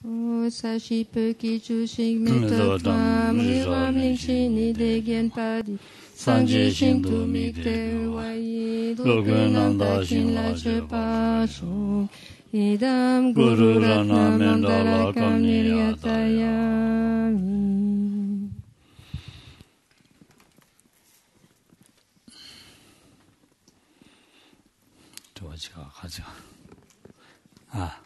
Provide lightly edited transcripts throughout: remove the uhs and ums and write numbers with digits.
Sashi Peki Chushik Metatam Rivam Linkshini Degen Padi Sanji Shintu Mikte Wayi Logunanda Shin La Chepashung Idam Guru Ratna Mandala Kamniryatayami. 좋아지가 가자. 아.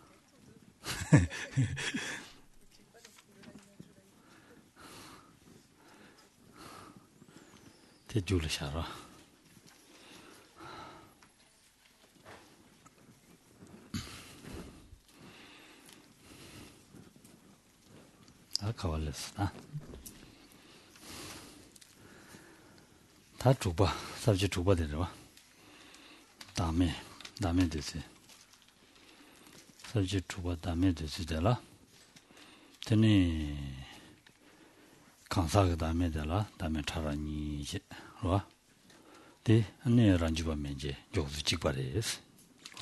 대줄을 샤라. 아까 말했으나. 다 주바, 사실 주바 되죠. 다음에 되지. 사실 주바 다음에 되지더라. 되니 강사가 다음에 되라. 다음에 차라니 이제 와. 네, 안에 란주바 면제 요수 직발해스.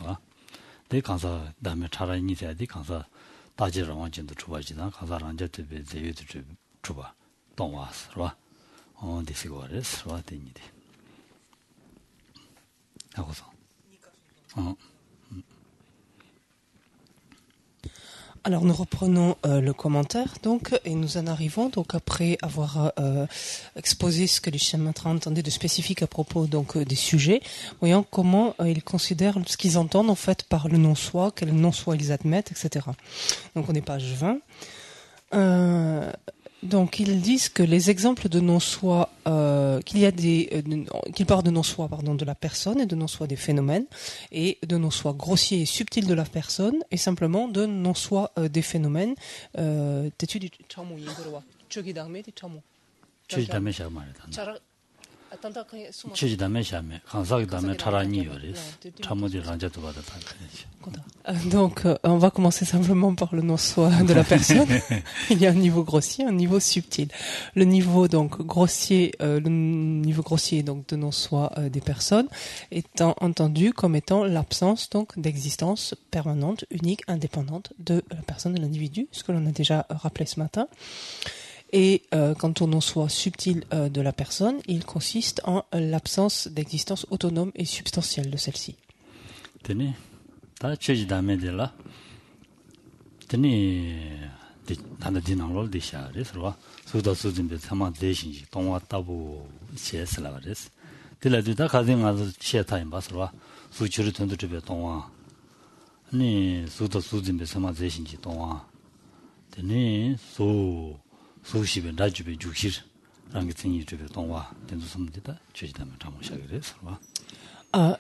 와. 네 강사 다음에 차라니 돼야지 강사 다지랑 완전도 주바지나 강사랑 이제 대유도 주바. 동와스. 와. 디시고레스. 와 되니데. 하고서 Alors nous reprenons le commentaire donc et nous en arrivons donc après avoir exposé ce que les Shamatras entendaient de spécifique à propos donc des sujets, voyons comment ils considèrent ce qu'ils entendent en fait par le non-soi, quel non-soi ils admettent, etc. Donc on est page 20. Donc ils disent que les exemples de non-soi, qu'ils parlent de non-soi de la personne et de non-soi des phénomènes, et de non-soi grossier et subtil de la personne, et simplement de non-soi des phénomènes. Donc, on va commencer simplement par le non-soi de la personne. Il y a un niveau grossier, un niveau subtil. Le niveau donc grossier, donc de non-soi des personnes, étant entendu comme étant l'absence donc d'existence permanente, unique, indépendante de la personne, de l'individu, ce que l'on a déjà rappelé ce matin. Et quant au non-soi subtil de la personne, il consiste en l'absence d'existence autonome et substantielle de celle-ci.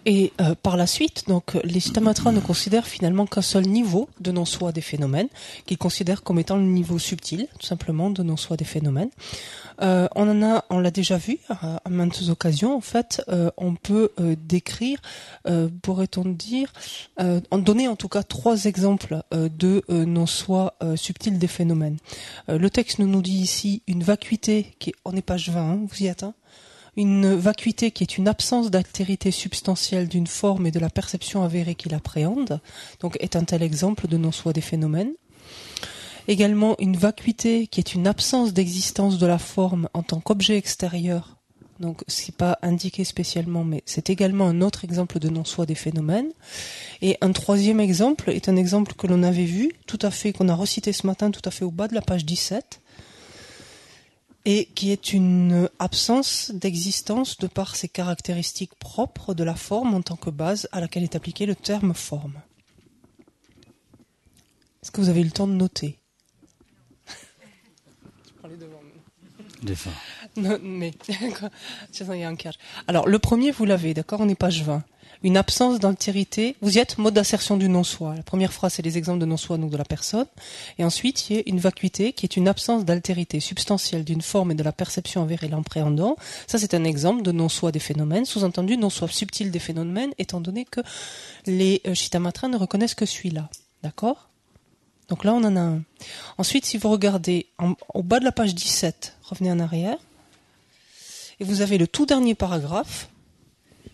Et par la suite, donc, les Shamatras ne considèrent finalement qu'un seul niveau de non-soi des phénomènes, qu'ils considèrent comme étant le niveau subtil, tout simplement, de non-soi des phénomènes. On l'a déjà vu à maintes occasions. En fait, on peut décrire, pourrait-on dire, en donner en tout cas 3 exemples de non-soi subtil des phénomènes. Le texte nous dit ici une vacuité qui est, on est page 20, hein, vous y êtes, hein, une vacuité qui est une absence d'altérité substantielle d'une forme et de la perception avérée qui l'appréhende, donc est un tel exemple de non-soi des phénomènes. Également une vacuité qui est une absence d'existence de la forme en tant qu'objet extérieur, donc c'est pas indiqué spécialement, mais c'est également un autre exemple de non-soi des phénomènes. Et un troisième exemple est un exemple que l'on avait vu, tout à fait, qu'on a recité ce matin, tout à fait au bas de la page 17, et qui est une absence d'existence de par ses caractéristiques propres de la forme en tant que base à laquelle est appliqué le terme forme. Est-ce que vous avez eu le temps de noter? Je parlais devant nous. Non, mais alors le premier vous l'avez, d'accord, on est page 20. Une absence d'altérité. Vous y êtes, mode d'assertion du non-soi. La première phrase, c'est les exemples de non-soi donc de la personne. Et ensuite, il y a une vacuité qui est une absence d'altérité substantielle d'une forme et de la perception avérée l'appréhendant. Ça, c'est un exemple de non-soi des phénomènes. Sous-entendu, non-soi subtil des phénomènes, étant donné que les Shamatras ne reconnaissent que celui-là. D'accord? Donc là, on en a un. Ensuite, si vous regardez au bas de la page 17, revenez en arrière, et vous avez le tout dernier paragraphe,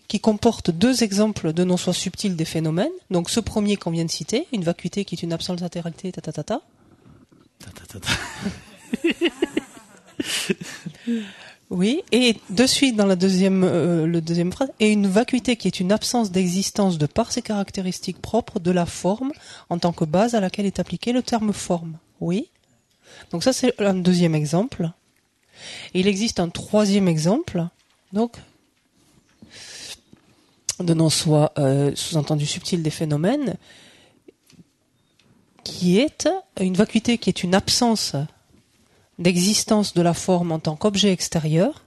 qui comporte 2 exemples de non-soi subtil des phénomènes. Donc ce premier qu'on vient de citer, une vacuité qui est une absence d'altérité, Oui, et de suite dans la le deuxième phrase, et une vacuité qui est une absence d'existence de par ses caractéristiques propres de la forme en tant que base à laquelle est appliqué le terme forme. Oui. Donc ça c'est un deuxième exemple. Et il existe un troisième exemple, donc donnant soit sous-entendu subtil des phénomènes, qui est une vacuité qui est une absence d'existence de la forme en tant qu'objet extérieur.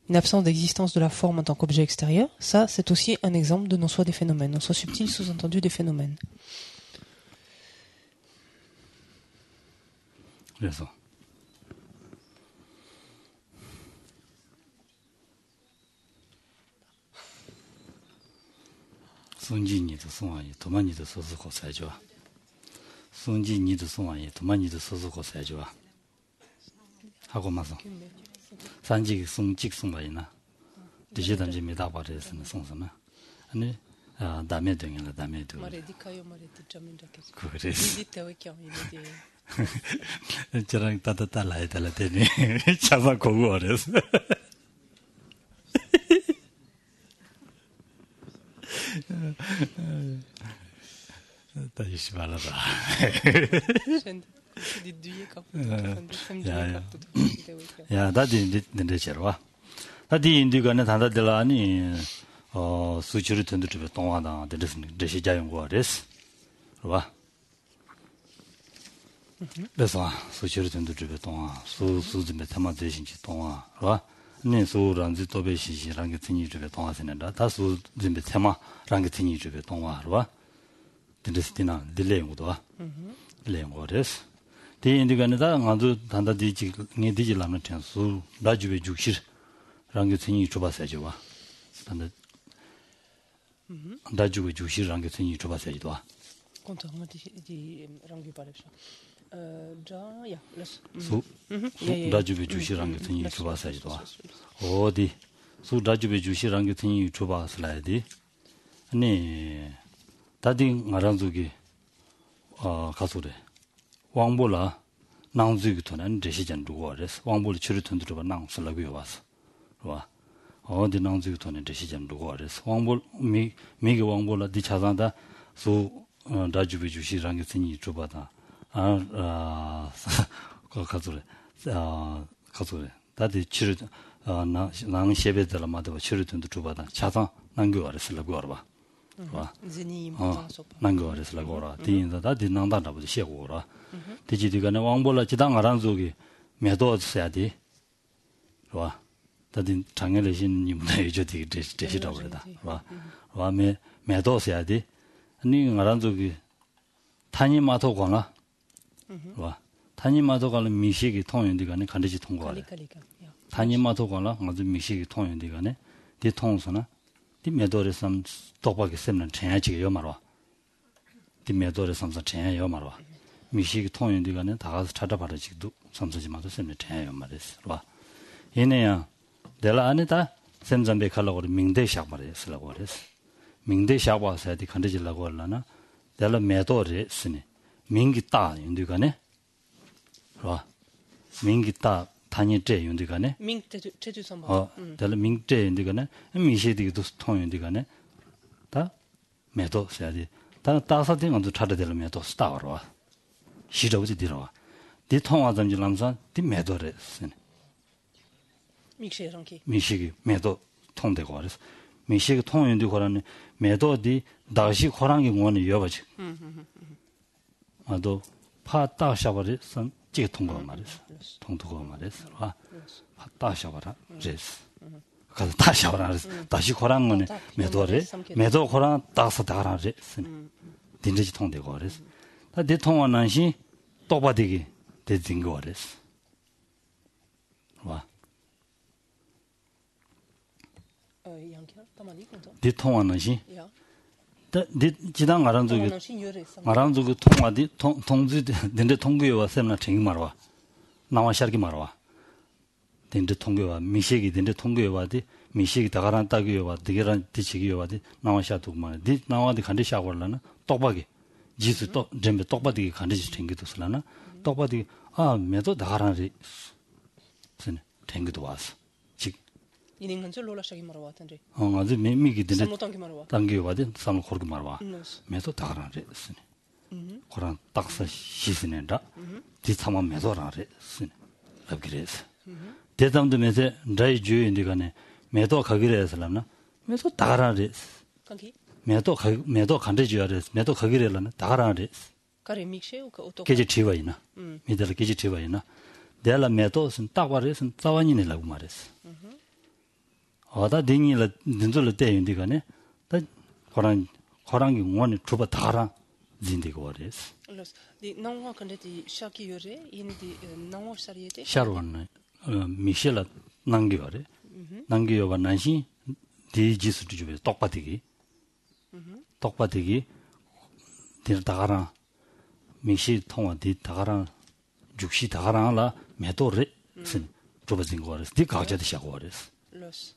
Une absence d'existence de la forme en tant qu'objet extérieur, ça c'est aussi un exemple de non-soi des phénomènes, non-soi subtil sous-entendu des phénomènes. 그래서 손진이도 송아이 도만이도 소소고 살죠. 손진이도 송아이 도만이도 소소고 살죠. 하고 마서 산지 송직 송바이나 디제담지 미다바레스는 송선아 아니 담에 등이나 담에도 그래서 저랑 따따따라야 달라더니 잡아 고고 어려서 다시 말하라. 야, 다디 근데 저와. 다디 인디가는 단다들라니 수치를 던드려 동화다. 대시 자연과레스. 봐. 그래서 수치를 던드려 동화. 수즈메 테마 대신지 동화. 봐. 네소란지 도베시시랑 게 tin이르베 동화세는다. 다수 진베 테마랑 게 tin이르베 동화로. 드르스티나 딜레고도. 레고레스. 디인디가네다 아주 단다디지 네디지라는 텐수 라주베 죽시랑 게 tin이 줘봐서죠. 단다 라주베 죽시랑 게 tin이 줘봐서죠. Contrairement di rangi parepsa. Ja, 수 라주베 주시랑 같은 이 줘봐서도 어디 수 라주베 주시랑 같은 이 줘봐서라야지 아니 다디 말한족이 가소래 왕보라 낭주기토는 대시전 누구래서 왕보를 치르던 들어봐 낭슬라고 와서 봐 어디 낭주기토는 대시전 누구래서 왕보 미게 왕보라 디차산다 수 라주베 주시랑 같은 이 줘봐다 가소래 다들 치르 나 셰베들 마도 치르던도 줘봐다 차상 남겨와서라고 알아봐 봐 남겨와서라고 알아 뒤인다 다들 남다라고 시고 알아 뒤지디가는 왕볼라 지당 알아서기 매도서야 돼 봐 다들 장애를 님들 이제디 되시라고 그러다 봐 매도서야 돼 아니 알아서기 타니 마토 거나 와 타니마도가는 미식이 통연디가네 간디지 통과래 타니마도가나 아주 미식이 통연디가네 디 통서나 디 메도레섬 똑바게 셈는 전야지게 요 말와 디 메도레섬서 전야요 말와 미식이 통연디가네 다 가서 찾아봐라지도 섬서지마도 셈는 전야요 말했어 와 얘네야 내가 안에다 셈잠베 칼라고 민대 샤바레스라고 그랬어 민대 샤바서 디 간디지라고 할라나 내가 메도레 쓰네 민기따 윤디가네 봐 민기따 단위제 윤디가네 민테 제주 선바 달 민제 윤디가네 미시디도 통 윤디가네 다 매도 써야지 다 따사된 것도 찾아들 매도 스타로 시저부지 들어와 디 통화점지 남산 디 매도래 쓰네 미시기 매도 통되고 그래서 미시기 통 윤디고라는 매도디 다시 호랑이 원이 여버지 아도 파따샤버리 선 찌게 통과 말했어. 통통거 말했어. 파따샤버라 제스. 가서 따샤버라 그래서 다시 고랑은 매도래. 매도 고랑 따서 다라 제스. 딘지 통되고 그래서. 다 대통원한시 똑바디기 대진 거 그랬어. 와. 대통원한시 지당 아란족이 통화디 통지 된데 통구에 와서나 챙이 말와 나와 샤기 말와 된데 통구에 미식이 된데 통구에 와디 미식이 다가란 따기에 와 되게란 디치기에 와디 나와 샤도 말디 나와디 간디 샤고라나 똑바기 지수 또 점에 똑바디 간지 땡기도 슬라나 똑바디 아 매도 다가라리 선 땡기도 왔어 직 이닝은 저 롤라샤기 말와 텐데 아주 매미기 되네 삼노탄기 말와 당겨 와든 삼 거기 말와 매도 다가라리 쓰네 그런 딱서 시스는다 뒤 참아 매도라리 쓰네 그래서 대담도 매세 자이 주인디가네 매도 가기를 해서라나 매도 다가라리 kanki 매도 간지 주야래 매도 가기를라나 다가라리 kare mixe o oto 계지 지와이나 미들 계지 지와이나 내가 매도선 딱와래선 자원이네라고 말했어 어다 딩이라 딘돌 때 인디가네 다 거랑이 원이 주바 다라 진디고 와랬어 los di non kande di shaki yore ini di non sariete 샤르원 미셸라 남기와래 남기요가 난시 디 지수도 주베 똑바디기 똑바디기 디 다가라 미시 통화 디 다가라 죽시 다가라라 매도를 쓴 주바진 거랬어 디 가져도 샤고 와랬어 los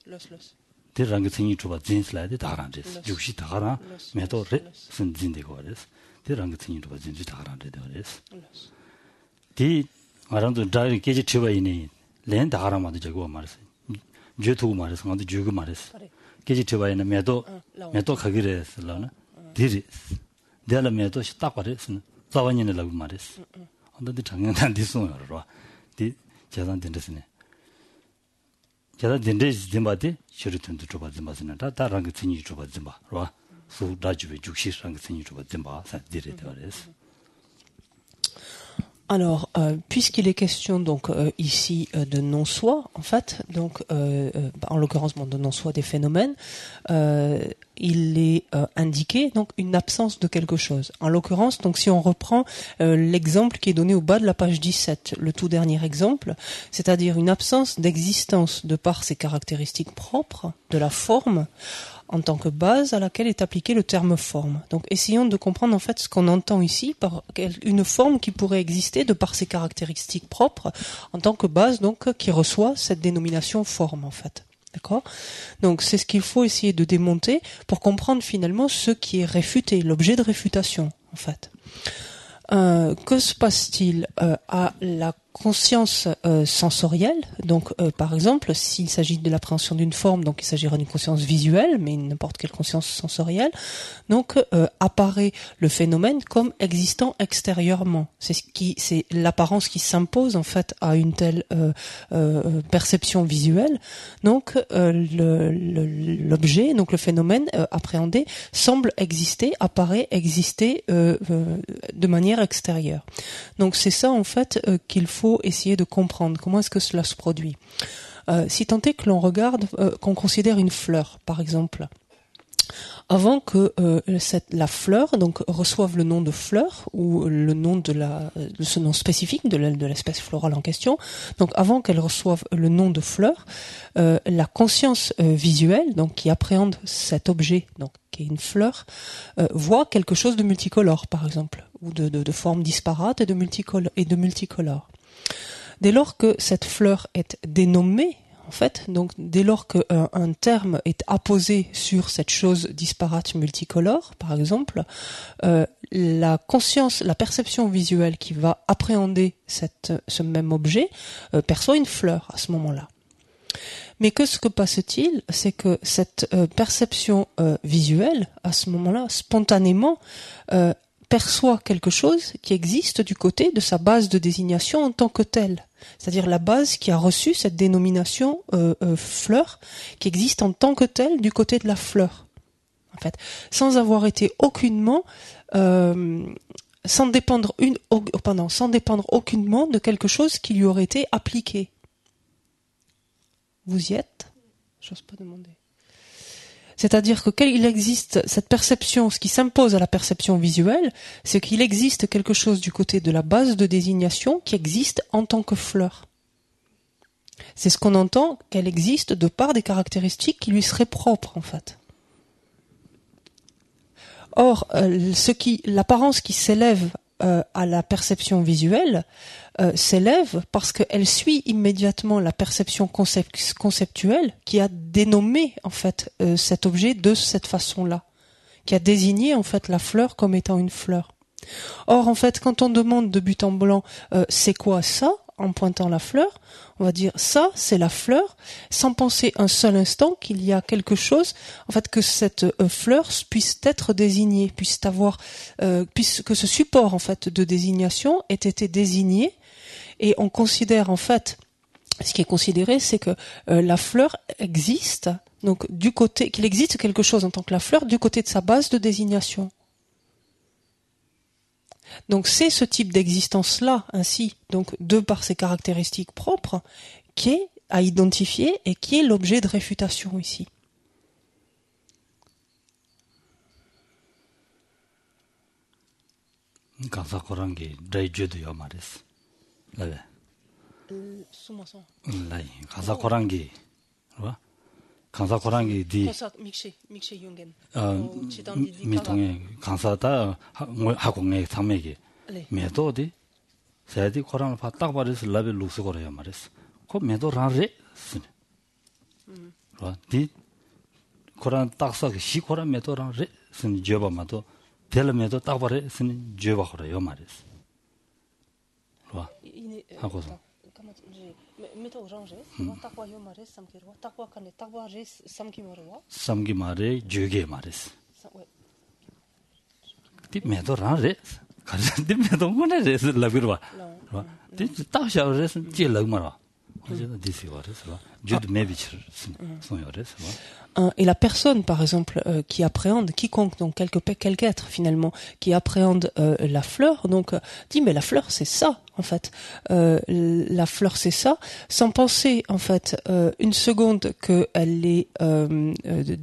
대랑게 생이 주바 진슬라데 다가란데 죽시 다가라 매도를 쓴 진디고 와랬어 대랑게 생이 주바 진지 다가란데 와랬어 디 말한도 다이 계지 치바이니 렌 다가라마도 저거 말했어 죄두고 말했어 근데 주고 말했어 계지 치바이니 매도 가기를 했을라나 디리 내가 매도 딱 말했어 자원이네라고 말했어 근데 작년에 디송으로 디 재산 된다스네 재산 된다지 된바디 쇼르튼도 줘봐지 마스나 다른 게 진이 줘봐지 마 봐. 수 다주베 죽시랑 게 진이 줘봐지 마. 사 디레더레스. Alors, puisqu'il est question donc ici de non-soi, en fait, donc en l'occurrence de non-soi des phénomènes, il est indiqué donc une absence de quelque chose. En l'occurrence, donc si on reprend l'exemple qui est donné au bas de la page 17, le tout dernier exemple, c'est-à-dire une absence d'existence de par ses caractéristiques propres de la forme, en tant que base à laquelle est appliqué le terme forme. Donc essayons de comprendre en fait ce qu'on entend ici par une forme qui pourrait exister de par ses caractéristiques propres en tant que base donc qui reçoit cette dénomination forme en fait. D'accord ? Donc c'est ce qu'il faut essayer de démonter pour comprendre finalement ce qui est réfuté, l'objet de réfutation en fait. Que se passe-t-il à la conscience sensorielle? Donc, par exemple, s'il s'agit de l'appréhension d'une forme, donc il s'agira d'une conscience visuelle, mais n'importe quelle conscience sensorielle. Donc, apparaît le phénomène comme existant extérieurement. C'est l'apparence qui s'impose en fait à une telle perception visuelle. Donc, l'objet, donc le phénomène appréhendé, semble exister, apparaît exister de manière extérieure. Donc, c'est ça en fait qu'il faut essayer de comprendre. Comment est-ce que cela se produit ? Si tant est que l'on regarde, qu'on considère une fleur, par exemple, avant que la fleur donc reçoive le nom de fleur ou le nom de ce nom spécifique de l'espèce florale en question, donc avant qu'elle reçoive le nom de fleur, la conscience visuelle, donc qui appréhende cet objet, donc qui est une fleur, voit quelque chose de multicolore, par exemple, ou de forme disparate et de multicolore. Dès lors que cette fleur est dénommée, en fait, donc dès lors qu'un terme est apposé sur cette chose disparate multicolore, par exemple, la perception visuelle qui va appréhender ce même objet perçoit une fleur à ce moment-là. Mais que passe-t-il? C'est que cette perception visuelle, à ce moment-là, spontanément, perçoit quelque chose qui existe du côté de sa base de désignation en tant que telle. C'est-à-dire la base qui a reçu cette dénomination fleur, qui existe en tant que telle du côté de la fleur. En fait, sans avoir été aucunement, sans dépendre aucunement de quelque chose qui lui aurait été appliqué. Vous y êtes? J'ose pas demander. C'est-à-dire que qu'il existe cette perception, ce qui s'impose à la perception visuelle, c'est qu'il existe quelque chose du côté de la base de désignation qui existe en tant que fleur. C'est ce qu'on entend qu'elle existe de par des caractéristiques qui lui seraient propres, en fait. Or, l'apparence qui s'élève à la perception visuelle s'élève parce qu'elle suit immédiatement la perception conceptuelle qui a dénommé en fait cet objet de cette façon-là, qui a désigné en fait la fleur comme étant une fleur. Or, en fait, quand on demande de but en blanc, c'est quoi ça, en pointant la fleur, on va dire ça, c'est la fleur, sans penser un seul instant qu'il y a quelque chose, en fait, que cette fleur puisse être désignée, que ce support, en fait, de désignation ait été désigné, et on considère, en fait, ce qui est considéré, c'est que la fleur existe, donc qu'il existe quelque chose en tant que la fleur du côté de sa base de désignation. Donc c'est ce type d'existence-là, ainsi, donc de par ses caractéristiques propres, qui est à identifier et qui est l'objet de réfutation ici. 강사 고랑기 디 믹셰 융겐 미통에 강사다 학공의 상맥이 메도디 세디 고랑을 바딱 버려서 라벨 루스 거래요 말했어. 그 메도라레 쓰네. 디 고랑 딱서 시 고랑 메도라레 쓰니 줘봐마도 별 메도 딱 버려 쓰니 줘봐 그래요 말했어. 하고서 samgi mare joge mares ti medo rare kaza ti medo mone res labirwa ti ta sha res ti lagmara je disi wares wa jud mebichir son yores wa. Et la personne, par exemple, qui appréhende, quiconque, donc quelque être finalement, qui appréhende la fleur, donc dit mais la fleur c'est ça en fait, la fleur c'est ça, sans penser en fait une seconde qu'elle est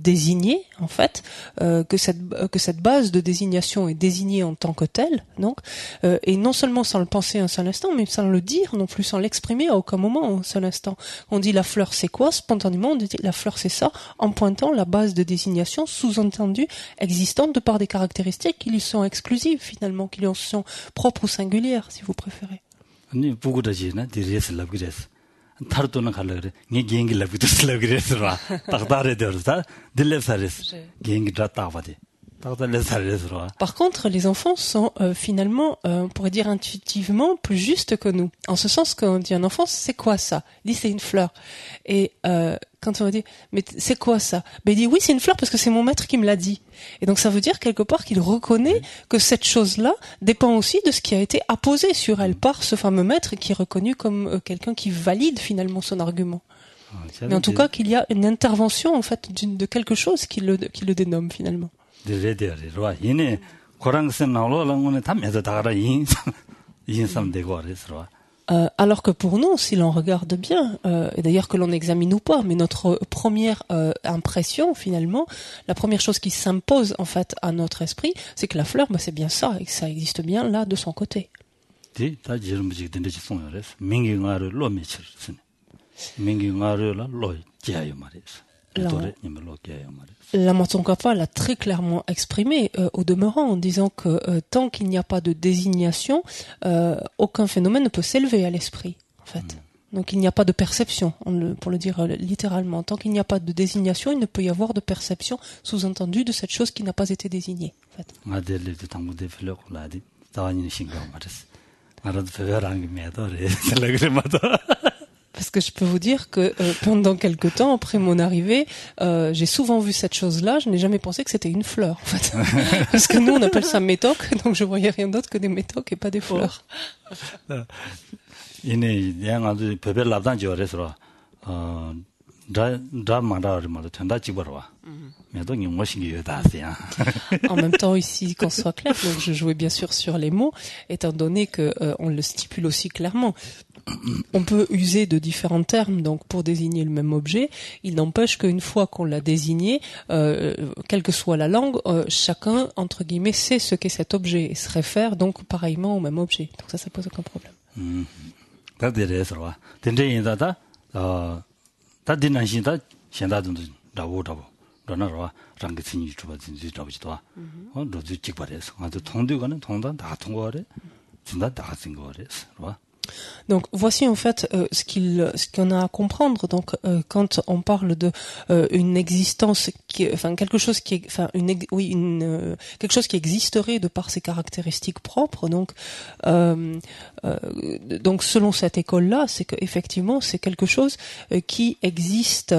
désignée en fait, que cette base de désignation est désignée en tant que telle, donc, et non seulement sans le penser un seul instant, mais sans le dire non plus, sans l'exprimer à aucun moment un seul instant. On dit la fleur c'est quoi, spontanément on dit la fleur c'est ça, en pointant la base de désignation sous-entendue existante de par des caractéristiques qui lui sont exclusives finalement, qui lui sont propres ou singulières si vous préférez. 아니 부구다지나 디레스 랍그레스 타르토는 갈래 니 개인기 랍그레스 랍그레스라 딱다레 되어서 딜레사레스 개인기 다타바데 딱달레사레스라. Par contre, les enfants sont finalement, on pourrait dire intuitivement, plus justes que nous. En ce sens qu'on dit un enfant, c'est quoi ça? Il dit c'est une fleur. Et quand on va dire, mais c'est quoi ça? Ben il dit oui, c'est une fleur parce que c'est mon maître qui me l'a dit. Et donc ça veut dire quelque part qu'il reconnaît que cette chose-là dépend aussi de ce qui a été apposé sur elle par ce fameux maître qui est reconnu comme quelqu'un qui valide finalement son argument. Mais en tout cas qu'il y a une intervention en fait de quelque chose qui le dénomme finalement. 이네 고랑선 나올랑은 담에서 다가라 인삼 되고 그래서. Alors que pour nous, si l'on regarde bien, et d'ailleurs que l'on examine ou pas, mais notre première impression finalement, la première chose qui s'impose en fait à notre esprit, c'est que la fleur, c'est bien ça, et que ça existe bien là de son côté. La Tsongkhapa l'a très clairement exprimé au demeurant en disant que tant qu'il n'y a pas de désignation, aucun phénomène ne peut s'élever à l'esprit, en fait. Donc il n'y a pas de perception, pour le dire littéralement. Tant qu'il n'y a pas de désignation, il ne peut y avoir de perception sous-entendue de cette chose qui n'a pas été désignée, en fait. Parce que je peux vous dire que pendant quelque temps, après mon arrivée, j'ai souvent vu cette chose-là. Je n'ai jamais pensé que c'était une fleur, en fait. Parce que nous, on appelle ça métoc, donc je voyais rien d'autre que des métocs et pas des fleurs. En même temps, ici, qu'on soit clair, donc je jouais bien sûr sur les mots, étant donné que on le stipule aussi clairement. On peut user de différents termes donc pour désigner le même objet. Il n'empêche qu'une fois qu'on l'a désigné, quelle que soit la langue, chacun entre guillemets sait ce qu'est cet objet et se réfère donc pareillement au même objet. Donc ça pose aucun problème. Donc voici en fait ce qu'on a à comprendre. Donc quand on parle de une existence quelque chose qui existerait de par ses caractéristiques propres. Donc selon cette école-là, c'est qu'effectivement c'est quelque chose qui existe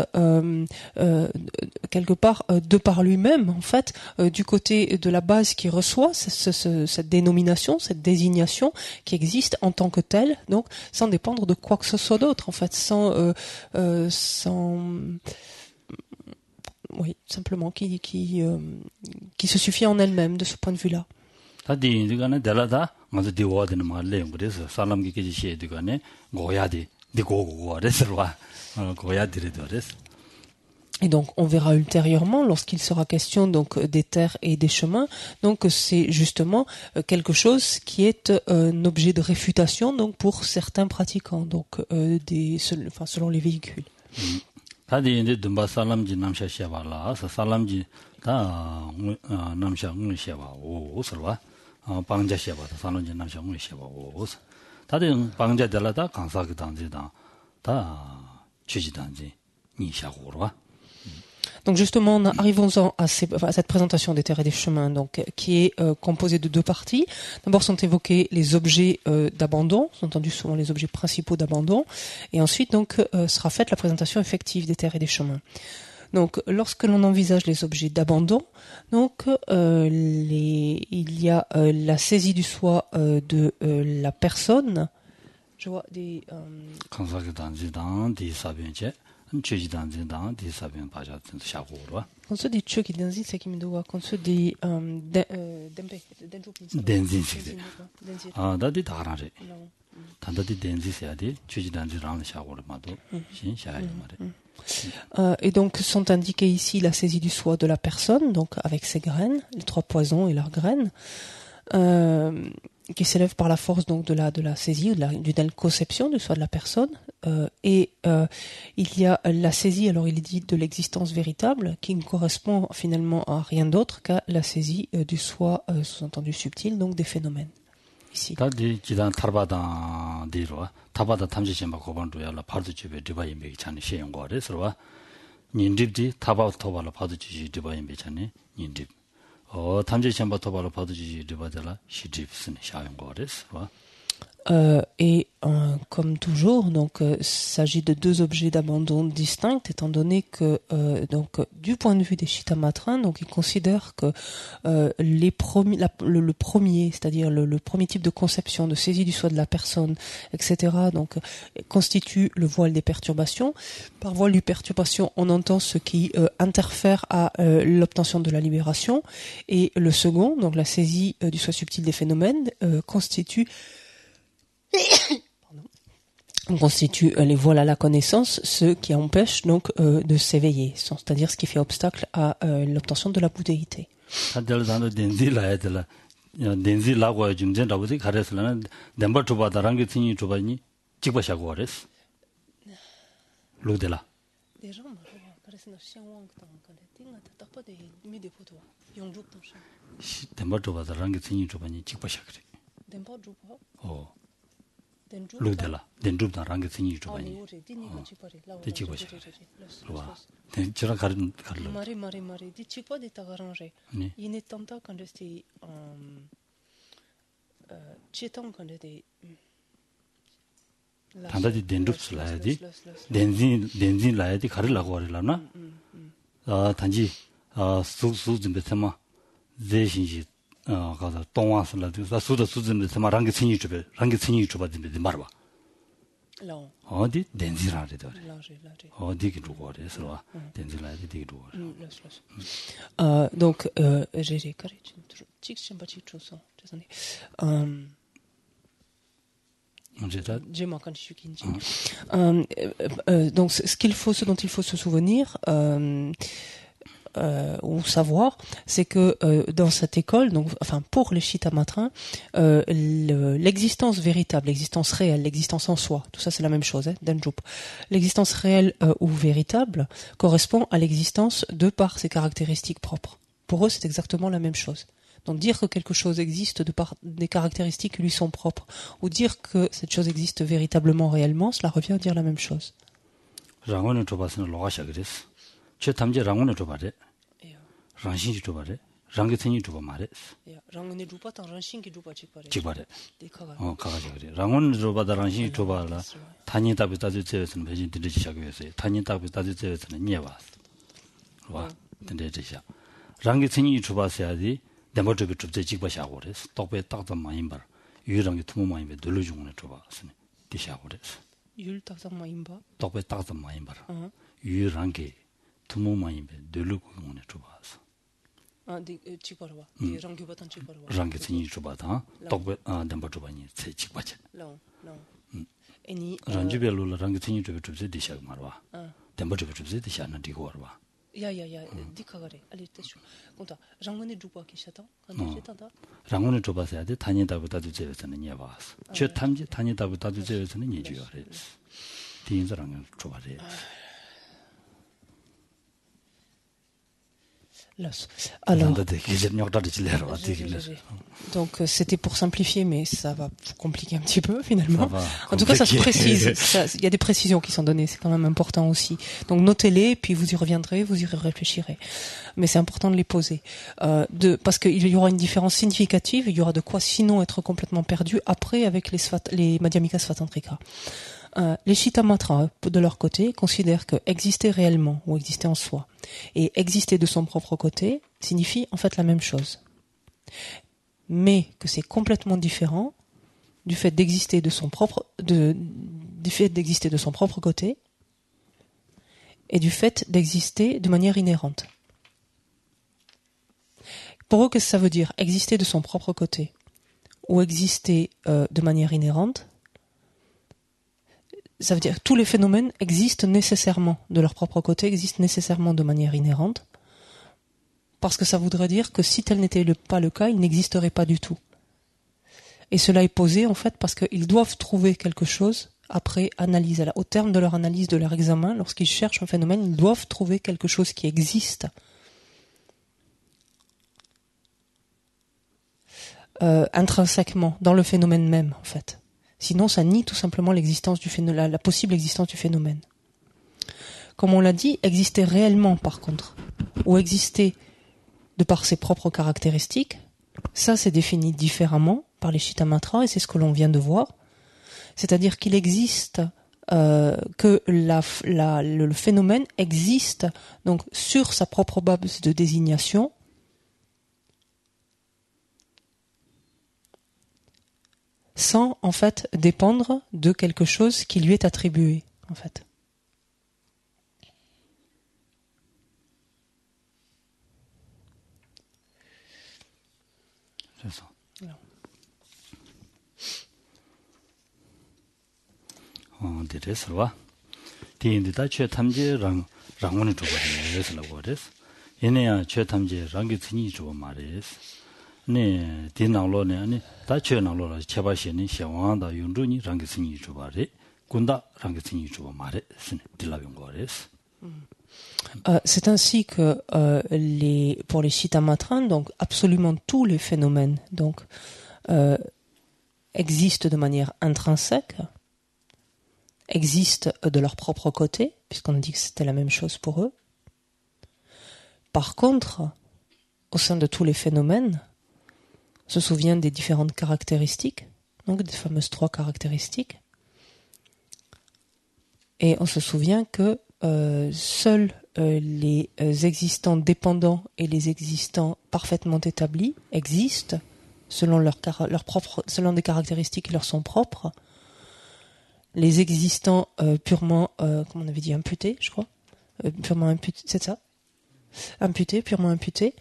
quelque part de par lui-même en fait du côté de la base qui reçoit cette dénomination, cette désignation qui existe en tant que telle. Donc sans dépendre de quoi que ce soit d'autre, en fait, simplement qui se suffit en elle-même de ce point de vue-là. Et donc, on verra ultérieurement, lorsqu'il sera question donc des terres et des chemins, donc c'est justement quelque chose qui est un objet de réfutation donc pour certains pratiquants, donc selon les véhicules. Donc justement, arrivons-en à cette présentation des terres et des chemins, donc qui est composée de deux parties. D'abord sont évoqués les objets d'abandon, sont entendus souvent les objets principaux d'abandon, et ensuite donc sera faite la présentation effective des terres et des chemins. Donc lorsque l'on envisage les objets d'abandon, donc il y a la saisie du soi de la personne. Je vois des Konso di chöki denzin sekimi dowa konso di dempe denzin sikde da di tarare tanda di denzin seade chuji danzi ran shagor mado shin shaye mare. Et donc sont indiqués ici la saisie du soi de la personne, donc avec ses graines, les trois poisons et leurs graines, qui s'élève par la force donc de la saisie ou d'une conception du soi de la personne. Il y a la saisie, alors il est dit de l'existence véritable, qui ne correspond finalement à rien d'autre qu'à la saisie du soi, sous-entendu subtil, donc des phénomènes. Ici. Comme toujours, donc s'agit de deux objets d'abandon distincts, étant donné que donc du point de vue des Chittamatrins, donc ils considèrent que le premier, c'est-à-dire le premier type de conception, de saisie du soi de la personne, etc. Donc constitue le voile des perturbations. Par voile des perturbations, on entend ce qui interfère à l'obtention de la libération, et le second, donc la saisie du soi subtil des phénomènes, constitue les voiles à la connaissance, ce qui empêche donc de s'éveiller, c'est-à-dire ce qui fait obstacle à l'obtention de la bouddhéité. 루데라 덴줍다 랑게 생이 줘봐니 대치고시 저랑 가른 마리 디치고 디타 가랑제 이네 탐타 컨데스티 치통 컨데데 단다디 덴줍슬라야디 덴진 라야디 가르라고 하려나 단지 수준 베테마 제신시 가서 동화슬라도 수도 수준에 사람랑게 생이 줘봐든데 말봐. 어디 덴지라래도. 어디게 두고 그래서 덴지라래 되게 두고. Donc j'ai carré tic pas tic chose. Désolé. Donc ce dont il faut se souvenir ou savoir, c'est que dans cette école, donc, enfin pour les Chittamatrins, l'existence véritable, l'existence réelle, l'existence en soi, tout ça c'est la même chose, Denjup. L'existence réelle ou véritable correspond à l'existence de par ses caractéristiques propres. Pour eux, c'est exactement la même chose. Donc dire que quelque chose existe de par des caractéristiques qui lui sont propres, ou dire que cette chose existe véritablement, réellement, cela revient à dire la même chose. 랑원을 줘봤으면 로가샤 그랬어. 저 탐제 랑원을 줘봐래. 랑신이 줘봐래. 랑게천이 줘봐 말해. 랑원을 줘봤다 랑신이 줘봐 직발해. 직발해. 가가지 그래. 랑원을 줘봐다 랑신이 줘봐라. 단위 답이 따지제에서는 배진 들으시 시작했어요. 단위 답이 따지제에서는 니에봤어. 와, 근데 저샤. 랑게천이 줘봤어야지. 내버저게 줍제 직바샤고 그랬어. 똑배 딱도 많이 봐. 유랑게 투모 많이 봐. 눌러주고는 줘봤으니. 디샤고 그랬어. 율 딱딱 많이 봐. 똑배 딱도 많이 봐. 유랑게 투모 많이 봐. 눌러주고는 줘봤어. 아, 네, 직바라 봐. 네, 랑교바탄 직바라 봐. 랑게천이 줘봐다. 똑배 내버저바니 세 직바자. 랑. 애니 란주벨로 랑게천이 줍제 디샤고 말와. 내버저게 줍제 디샤는 디고 봐. 야야야, 디카가래. 알리 때쇼. 근데 랑원에 주고 계셔다. 근데 제다다. 랑원에 줘봐서야 돼. 단위답을 따지제에서는 예 봤어. 저 탐지 단위답을 따지제에서는 예 줘야 돼. 디인사랑을 줘봐래. Alors, donc c'était pour simplifier, mais ça va compliquer un petit peu finalement. En tout cas, ça se précise. Il y a des précisions qui sont données, c'est quand même important aussi. Donc notez-les, puis vous y reviendrez, vous y réfléchirez. Mais c'est important de les poser, parce qu'il y aura une différence significative. Il y aura de quoi sinon être complètement perdu après avec les Madhyamika Svatantrika. Les Shittamatra, de leur côté, considèrent que exister réellement ou exister en soi et exister de son propre côté signifie en fait la même chose. Mais que c'est complètement différent du fait d'exister de son propre côté et du fait d'exister de manière inhérente. Pour eux, qu'est-ce que ça veut dire? Exister de son propre côté ou exister de manière inhérente? Ça veut dire que tous les phénomènes existent nécessairement de leur propre côté, existent nécessairement de manière inhérente, parce que ça voudrait dire que si tel n'était pas le cas, ils n'existeraient pas du tout. Et cela est posé en fait parce qu'ils doivent trouver quelque chose après analyse. Au terme de leur analyse, de leur examen, lorsqu'ils cherchent un phénomène, ils doivent trouver quelque chose qui existe intrinsèquement dans le phénomène même en fait. Sinon, ça nie tout simplement l'existence du phénomène, la possible existence du phénomène. Comme on l'a dit, exister réellement, par contre, ou exister de par ses propres caractéristiques, ça c'est défini différemment par les Shittamatra, et c'est ce que l'on vient de voir. C'est-à-dire qu'il existe, que le phénomène existe donc sur sa propre base de désignation, sans en fait dépendre de quelque chose qui lui est attribué en fait. C'est ça. 디레스와 디인디다 최탐제 랑원을 주고 해서라고 그랬어. 얘네야 최탐제 랑게 진이 주고 말했어. 네, 디나로네 아니 다체나로라 제바시니 샤왕다 윤주니 랑게스니 주바레 군다 랑게스니 주바 마레 스네 딜라병 거레스. C'est ainsi que pour les Shittamatra, donc absolument tous les phénomènes donc existent de manière intrinsèque, existent de leur propre côté, puisqu'on a dit que c'était la même chose pour eux. Par contre, au sein de tous les phénomènes, on se souvient des différentes caractéristiques, donc des fameuses 3 caractéristiques, et on se souvient que seuls les existants dépendants et les existants parfaitement établis existent selon selon des caractéristiques qui leur sont propres. Les existants purement, comment on avait dit, imputés, je crois, purement imputés, c'est ça, imputés, purement imputés,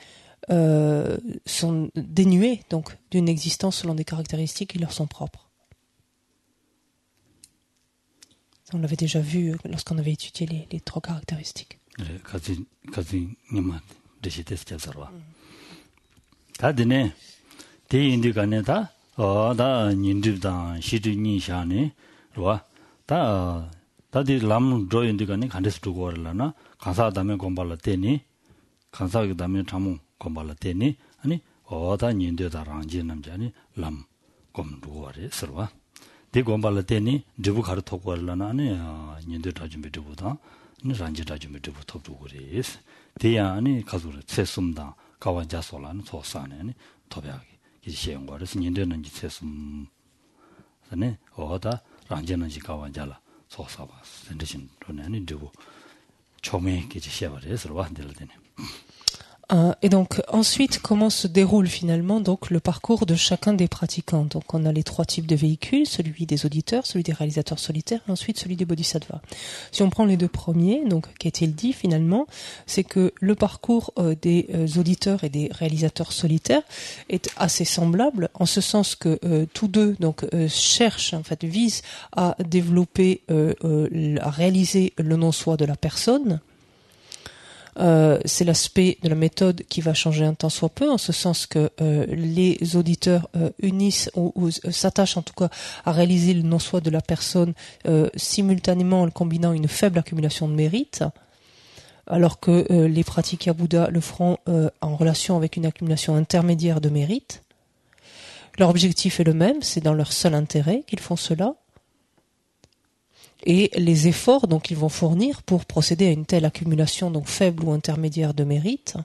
sont dénués donc d'une existence selon des caractéristiques qui leur sont propres. On l'avait déjà vu lorsqu'on avait étudié les 3 caractéristiques. oda nyinde da rangje namjani lam gom duware sirwa de gombala teni debu khar thokwarla na ne nyinde da jumbe debu da ni rangje da jumbe debu thok duware de ya ani khazur sesumda kawa jasolan sosane ni tobyagi ki shengwares nyinde nan ji sesum ane oda rangje nan ji kawa jala sosaba sende신 돈이 되고 처음에 이제 시작을 해서 왔는데 Et donc ensuite, comment se déroule finalement donc le parcours de chacun des pratiquants? Donc on a les trois types de véhicules, celui des auditeurs, celui des réalisateurs solitaires, et ensuite celui des bodhisattvas. Si on prend les deux premiers, donc qu'est-il dit finalement? C'est que le parcours des auditeurs et des réalisateurs solitaires est assez semblable, en ce sens que tous deux donc cherchent, en fait, visent à développer, à réaliser le non-soi de la personne. C'est l'aspect de la méthode qui va changer un tant soit peu, en ce sens que les auditeurs unissent ou s'attachent en tout cas à réaliser le non-soi de la personne simultanément en combinant une faible accumulation de mérite, alors que les pratiquants Bouddha le feront en relation avec une accumulation intermédiaire de mérite. Leur objectif est le même, c'est dans leur seul intérêt qu'ils font cela. Et les efforts donc qu'ils vont fournir pour procéder à une telle accumulation donc faible ou intermédiaire de mérite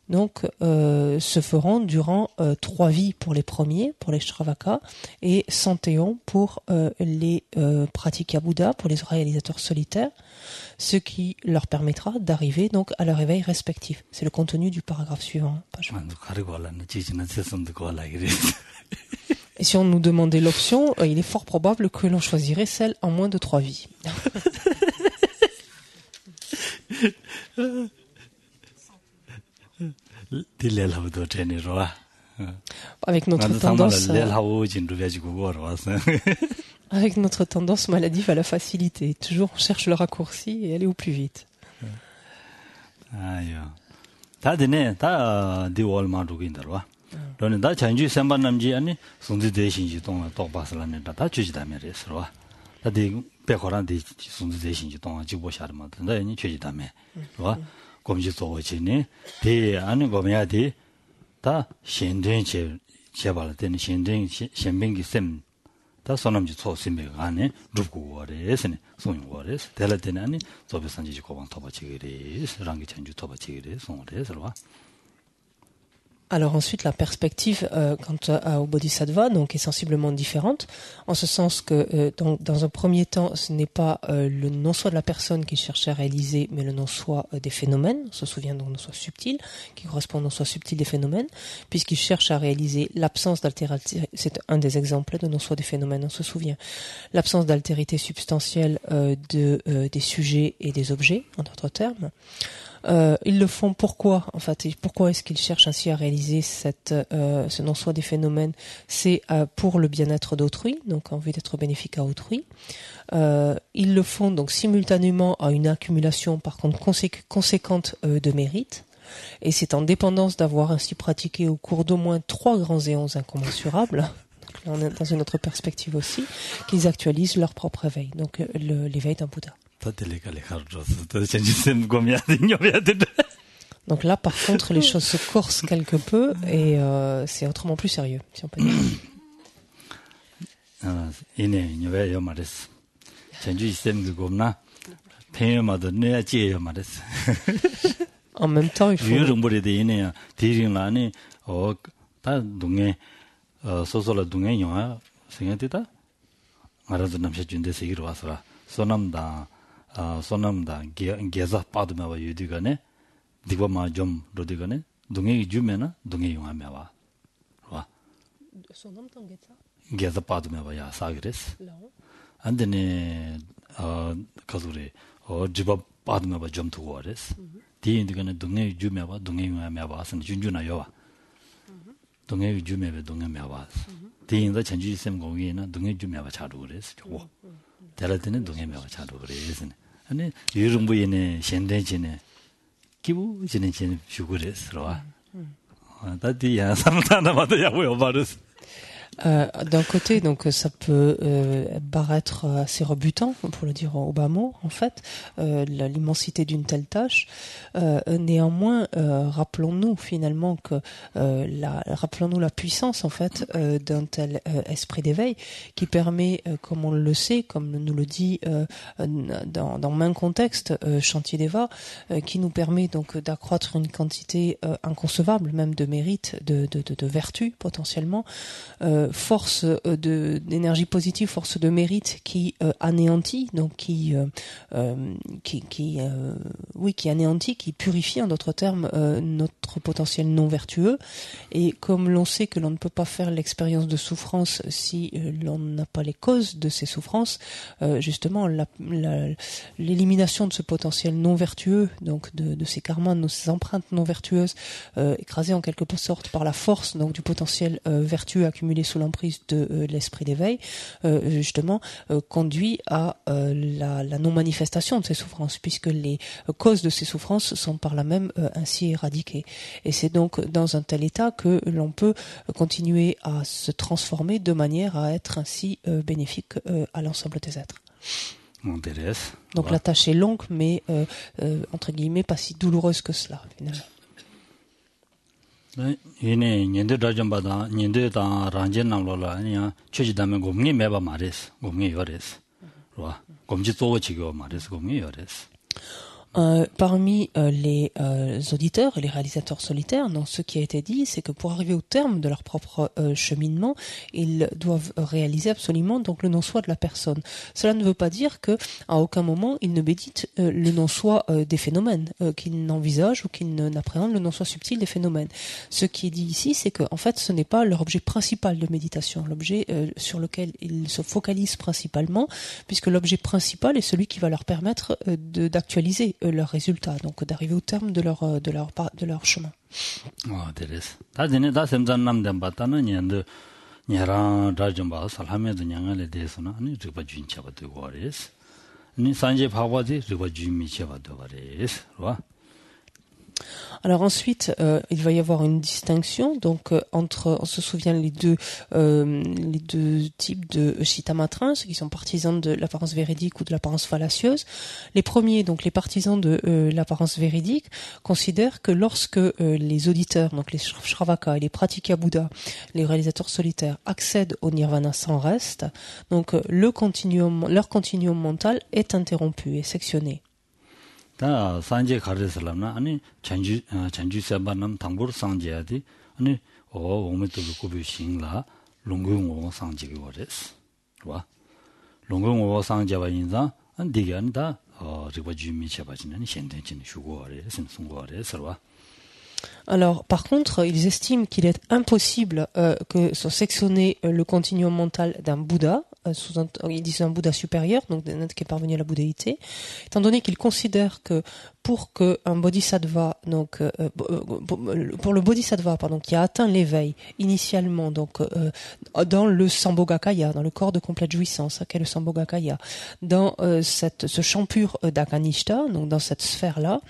donc se feront durant 3 vies pour les premiers, pour les Shravaka, et 101 pour les pratiquants Bouddha, pour les réalisateurs solitaires, ce qui leur permettra d'arriver donc à leur éveil respectif. C'est le contenu du paragraphe suivant. Et si on nous demandait l'option, il est fort probable que l'on choisirait celle en moins de 3 vies. Avec notre tendance maladive à la facilité. Toujours on cherche le raccourci et aller au plus vite. 그러는 다 전주 선반 남지 아니 손지 대신지 동안 똑바슬라는 다 주지다면에서와 다들 백호란데 손지 대신지 동안 지보샤르마 근데 니 주지다면 와 검지 소고지니 대 아니 거면야디 다 신den제 제발 되는 신den 신뱅기 셈다 손남지 소심배 안에 루고월에서네 손월에서 될때는 아니 저비산지 고방 토바치기리 랑기 전주 토바치기리 손월에서와. Alors ensuite, la perspective quant au bodhisattva donc est sensiblement différente, en ce sens que dans un premier temps, ce n'est pas le non-soi de la personne qu'il cherche à réaliser, mais le non-soi des phénomènes. On se souvient donc non-soi subtil, qui correspond au non-soi subtil des phénomènes, puisqu'il cherche à réaliser l'absence d'altérité. C'est un des exemples de non-soi des phénomènes, on se souvient. L'absence d'altérité substantielle des sujets et des objets, en d'autres termes. Ils le font pourquoi, en fait, pourquoi est-ce qu'ils cherchent ainsi à réaliser ce non-soi des phénomènes? C'est pour le bien-être d'autrui, donc en vue d'être bénéfique à autrui. Ils le font donc simultanément à une accumulation, par contre, conséquente de mérite. Et c'est en dépendance d'avoir ainsi pratiqué au cours d'au moins 3 grands éons incommensurables. Donc là, on est dans une autre perspective aussi, qu'ils actualisent leur propre éveil, donc l'éveil d'un Bouddha. Donc là, par contre, les choses se corsent quelque peu et c'est autrement plus sérieux, si on peut dire. En même temps, il faut... 소남다 게자 빠드메와 유디가네 디고마 좀 로디가네 동해 주면은 동해 용하메와 와 소남당 게자 빠드메와 사그레스 안데네 가조레 지바 빠드메와 좀 두고레스 디인디가네 동해 주메와 동해 용하메와 선 준주나요와 동해 주메베 동해 메와 디인도 전주 있으면 거기에는 동해 주메와 자루 그레스 저거 달라드는 동해 메와 자루 그레스 아니 유rum부에네 현대진에 기부지는 진 슈그레스로와 다디야 삼타나마도 야고요 바르스 D'un côté, donc ça peut paraître assez rebutant, pour le dire au bas mot, en fait, l'immensité d'une telle tâche. Néanmoins, rappelons-nous finalement que rappelons-nous la puissance en fait d'un tel esprit d'éveil qui permet, comme on le sait, comme nous le dit dans maints contextes, Chantier d'Eva, qui nous permet donc d'accroître une quantité inconcevable, même de mérite, de vertu potentiellement. Force d'énergie positive, force de mérite qui anéantit, donc qui anéantit, qui purifie en d'autres termes notre potentiel non vertueux. Et comme l'on sait que l'on ne peut pas faire l'expérience de souffrance si l'on n'a pas les causes de ces souffrances, justement l'élimination de ce potentiel non vertueux, donc de ces karmas, de ces empreintes non vertueuses, écrasées en quelque sorte par la force donc du potentiel vertueux accumulé sous l'emprise de l'esprit d'éveil, justement conduit à la non-manifestation de ces souffrances, puisque les causes de ces souffrances sont par là même ainsi éradiquées. Et c'est donc dans un tel état que l'on peut continuer à se transformer de manière à être ainsi bénéfique à l'ensemble des êtres. Donc la tâche est longue, mais entre guillemets pas si douloureuse que cela, finalement. 이네 년대 라점바다 년대다 란젠남로라 아니야 최지다면 곰이 매바 말했어 곰이 요랬어 와 곰지 쏘고 지고 말했어 곰이 요랬어 Parmi les auditeurs et les réalisateurs solitaires, dans ce qui a été dit, c'est que pour arriver au terme de leur propre cheminement, ils doivent réaliser absolument donc le non-soi de la personne. Cela ne veut pas dire que à aucun moment ils ne méditent le non-soi des phénomènes, qu'ils n'envisagent ou qu'ils n'appréhendent le non-soi subtil des phénomènes. Ce qui est dit ici, c'est que en fait, ce n'est pas leur objet principal de méditation, l'objet sur lequel ils se focalisent principalement, puisque l'objet principal est celui qui va leur permettre d'actualiser leurs résultats, donc d'arriver au terme de leur chemin. 됐어. 다전에 다 샘잔남된 봤다는 년도 냐랑 다좀 봐 살하면도 냥을에 대해서는 아니 저거 준차바도 거래스. 니 산제 파바지 저거 준미체바도 거래스. 와. Alors ensuite, il va y avoir une distinction donc entre, on se souvient les deux types de chittamatrins, ceux qui sont partisans de l'apparence véridique ou de l'apparence fallacieuse. Les premiers, donc les partisans de l'apparence véridique, considèrent que lorsque les auditeurs, donc les Shravakas et les pratika Bouddha, les réalisateurs solitaires, accèdent au nirvana sans reste, donc leur continuum mental est interrompu et sectionné. 다 산제 가르슬람나 아니 전주 세반남 당부르 상제야디 아니 오메도 고비싱라 롱궁오 상제기 거레스 와 롱궁오 상제바 인자 안디간다 리바 주미 제바지는 현대진 슈고레 신송고레 서와. Alors, par contre, ils estiment qu'il est impossible que soit sectionné le continuum mental d'un Bouddha, ils disent un Bouddha supérieur, donc d'un être qui est parvenu à la bouddhéité, étant donné qu'ils considèrent que pour que un bodhisattva, donc pour le bodhisattva, qui a atteint l'éveil initialement, donc dans le Sambhogakaya, dans le corps de complète jouissance, qu'est le Sambhogakaya, dans ce champ pur d'Akanishta, donc dans cette sphère-là,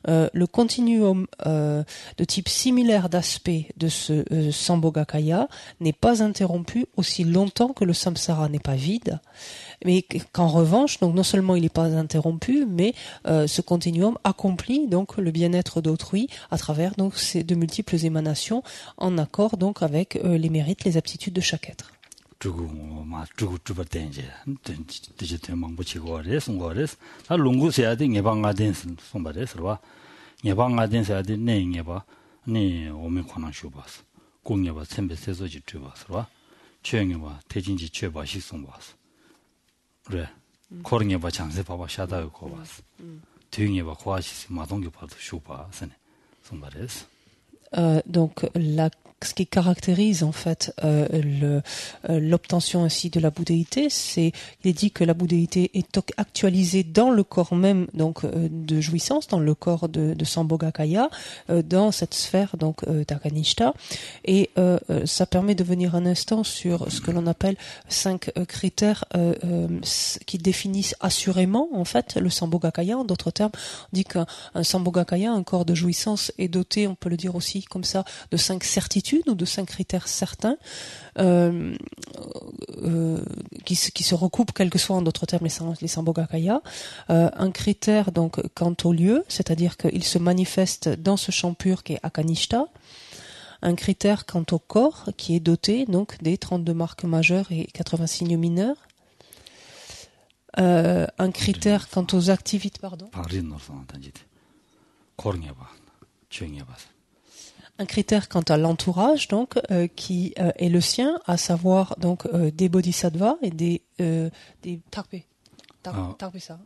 le continuum de type similaire d'aspect de ce Sambhogakaya n'est pas interrompu aussi longtemps que le samsara n'est pas vide, mais qu'en revanche, donc non seulement il n'est pas interrompu, mais ce continuum accomplit donc le bien-être d'autrui à travers donc ces de multiples émanations en accord donc avec les mérites, les aptitudes de chaque être. 그래. 코르게 봐 장세 봐봐 샤다고 거 봤어. 뒤에 봐 고아시 마동교 봐도 쇼봐 선에 손발에서. Donc ce qui caractérise en fait l'obtention ainsi de la bouddhéité, c'est il est dit que la bouddhéité est actualisée dans le corps même donc de jouissance, dans le corps de Sambhogakaya, dans cette sphère donc d'Akanishta, et ça permet de venir un instant sur ce que l'on appelle 5 critères qui définissent assurément en fait le Sambhogakaya. En d'autres termes, on dit qu'un Sambhogakaya, un corps de jouissance, est doté, on peut le dire aussi comme ça de 5 certitudes ou de 5 critères certains qui se recoupent, quels que soient en d'autres termes les Sambhogakaya. Un critère donc quant au lieu, c'est-à-dire qu'il se manifeste dans ce champ pur qui est Akanishta. Un critère quant au corps qui est doté donc des 32 marques majeures et 80 signes mineurs. Un critère quant aux activités, pardon. Un critère quant à l'entourage, donc, qui est le sien, à savoir donc des bodhisattvas et des tarpé. Ça.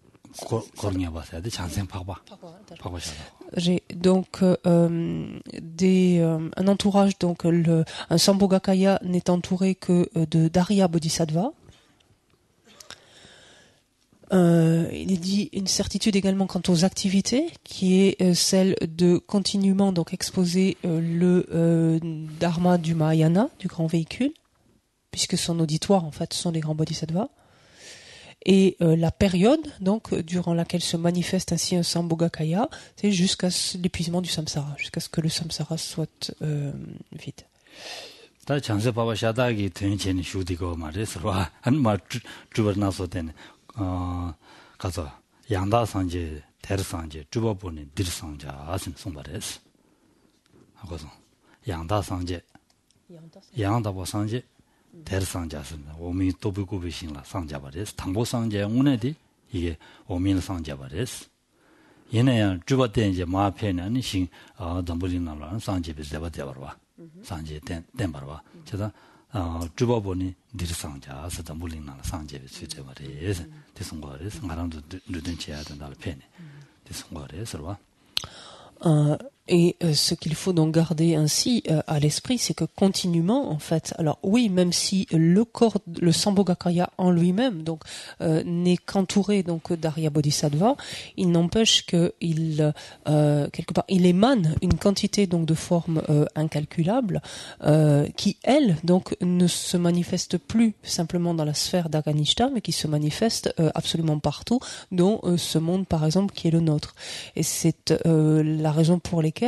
J'ai donc un entourage, donc un Sambhogakaya n'est entouré que de d'Arya Bodhisattva. Il est dit une certitude également quant aux activités, qui est celle de continuellement donc exposer le dharma du Mahayana, du grand véhicule, puisque son auditoire en fait sont les grands bodhisattvas, et la période donc durant laquelle se manifeste ainsi un Sambhogakaya, c'est jusqu'à l'épuisement du samsara, jusqu'à ce que le samsara soit vide. 가서 양다 상제 대르 상제 주법본의 들 상자 아신 송바레스 하고서 양다 상제 양다보 상제 대르 상자는 오미 도부고비신라 상자바레스 당보 상제 운에디 이게 오민 상자바레스 얘네야 주법된 이제 마페는 신 담불이나라 상제비 대바대버와 상제 된 바로와 제가 주법본이 dir상자 서담불링나 상제비 수제바레스 대송거레스 나랑도 누든치야 된다를 페네 대송거레스 봐 Et ce qu'il faut donc garder ainsi à l'esprit, c'est que continuellement, en fait, alors oui, même si le corps, le Sambhogakaya en lui-même, donc n'est qu'entouré donc d'Arya Bodhisattva, il n'empêche que quelque part, il émane une quantité donc de formes incalculables qui elles donc ne se manifestent plus simplement dans la sphère d'Akanishta, mais qui se manifestent absolument partout, dont ce monde par exemple qui est le nôtre. Et c'est la raison pour laquelle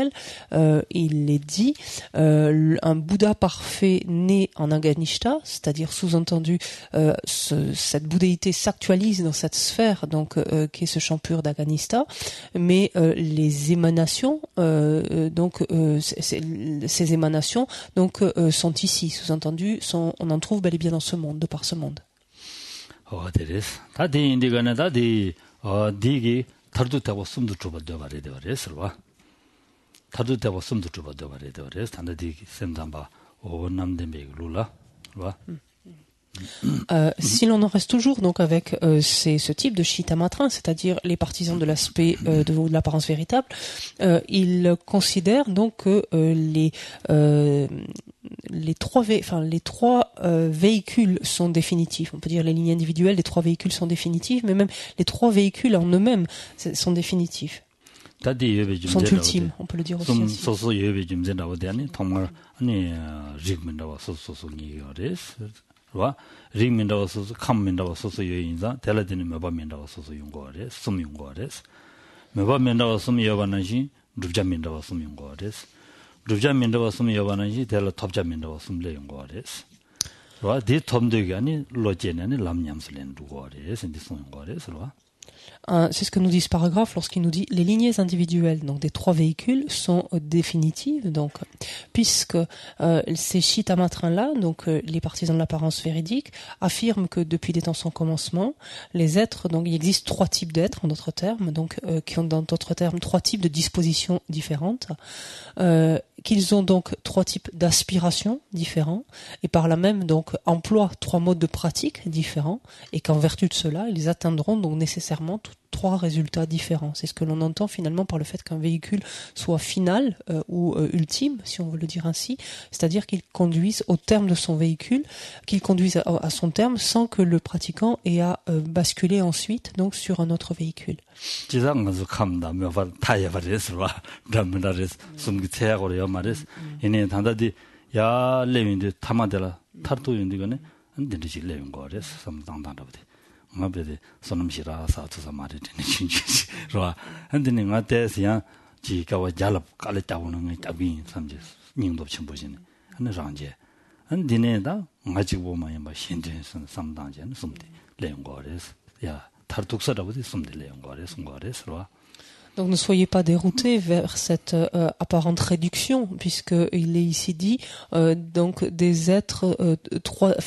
il est dit un Bouddha parfait né en Akanishta, c'est-à-dire sous-entendu cette bouddhéité s'actualise dans cette sphère donc qui est ce champ pur d'Akanishta, mais les émanations ces émanations donc sont ici, sous-entendu on en trouve bel et bien dans ce monde, de par ce monde. Si l'on en reste toujours donc avec ce type de Chittamatrin, c'est-à-dire les partisans de l'aspect de l'apparence véritable, ils considèrent donc que les trois véhicules sont définitifs. On peut dire les lignes individuelles des trois véhicules sont définitives, mais même les trois véhicules en eux-mêmes sont définitifs. Sont ultimes, on peut le dire aussi. C'est ce que nous dit ce paragraphe lorsqu'il nous dit les lignées individuelles donc des trois véhicules sont définitives, donc puisque ces Chittamatrins-là, donc les partisans de l'apparence véridique, affirment que depuis des temps sans commencement, les êtres, donc il existe trois types d'êtres en d'autres termes, donc qui ont dans d'autres termes trois types de dispositions différentes, qu'ils ont donc trois types d'aspirations différents et par là même donc emploient trois modes de pratique différents et qu'en vertu de cela ils atteindront donc nécessairement trois résultats différents. C'est ce que l'on entend finalement par le fait qu'un véhicule soit final ou ultime, si on veut le dire ainsi, c'est-à-dire qu'il conduise au terme de son véhicule, qu'il conduise à son terme sans que le pratiquant ait à basculer ensuite donc sur un autre véhicule. ngabede sonamshira sa tsa mare tene chinchi ro andene ngate siya 지가와 잘랍 깔에 따오는 게 따비 삼지 닝도 첨부지네 하는 장제 한 디네다 아직 보면 뭐 신전에서 삼당제는 숨대 레용거래서 야 다르독서라고 숨대 레용거래서 숨거래서 Donc ne soyez pas déroutés vers cette apparente réduction, puisqu'il est ici dit donc des êtres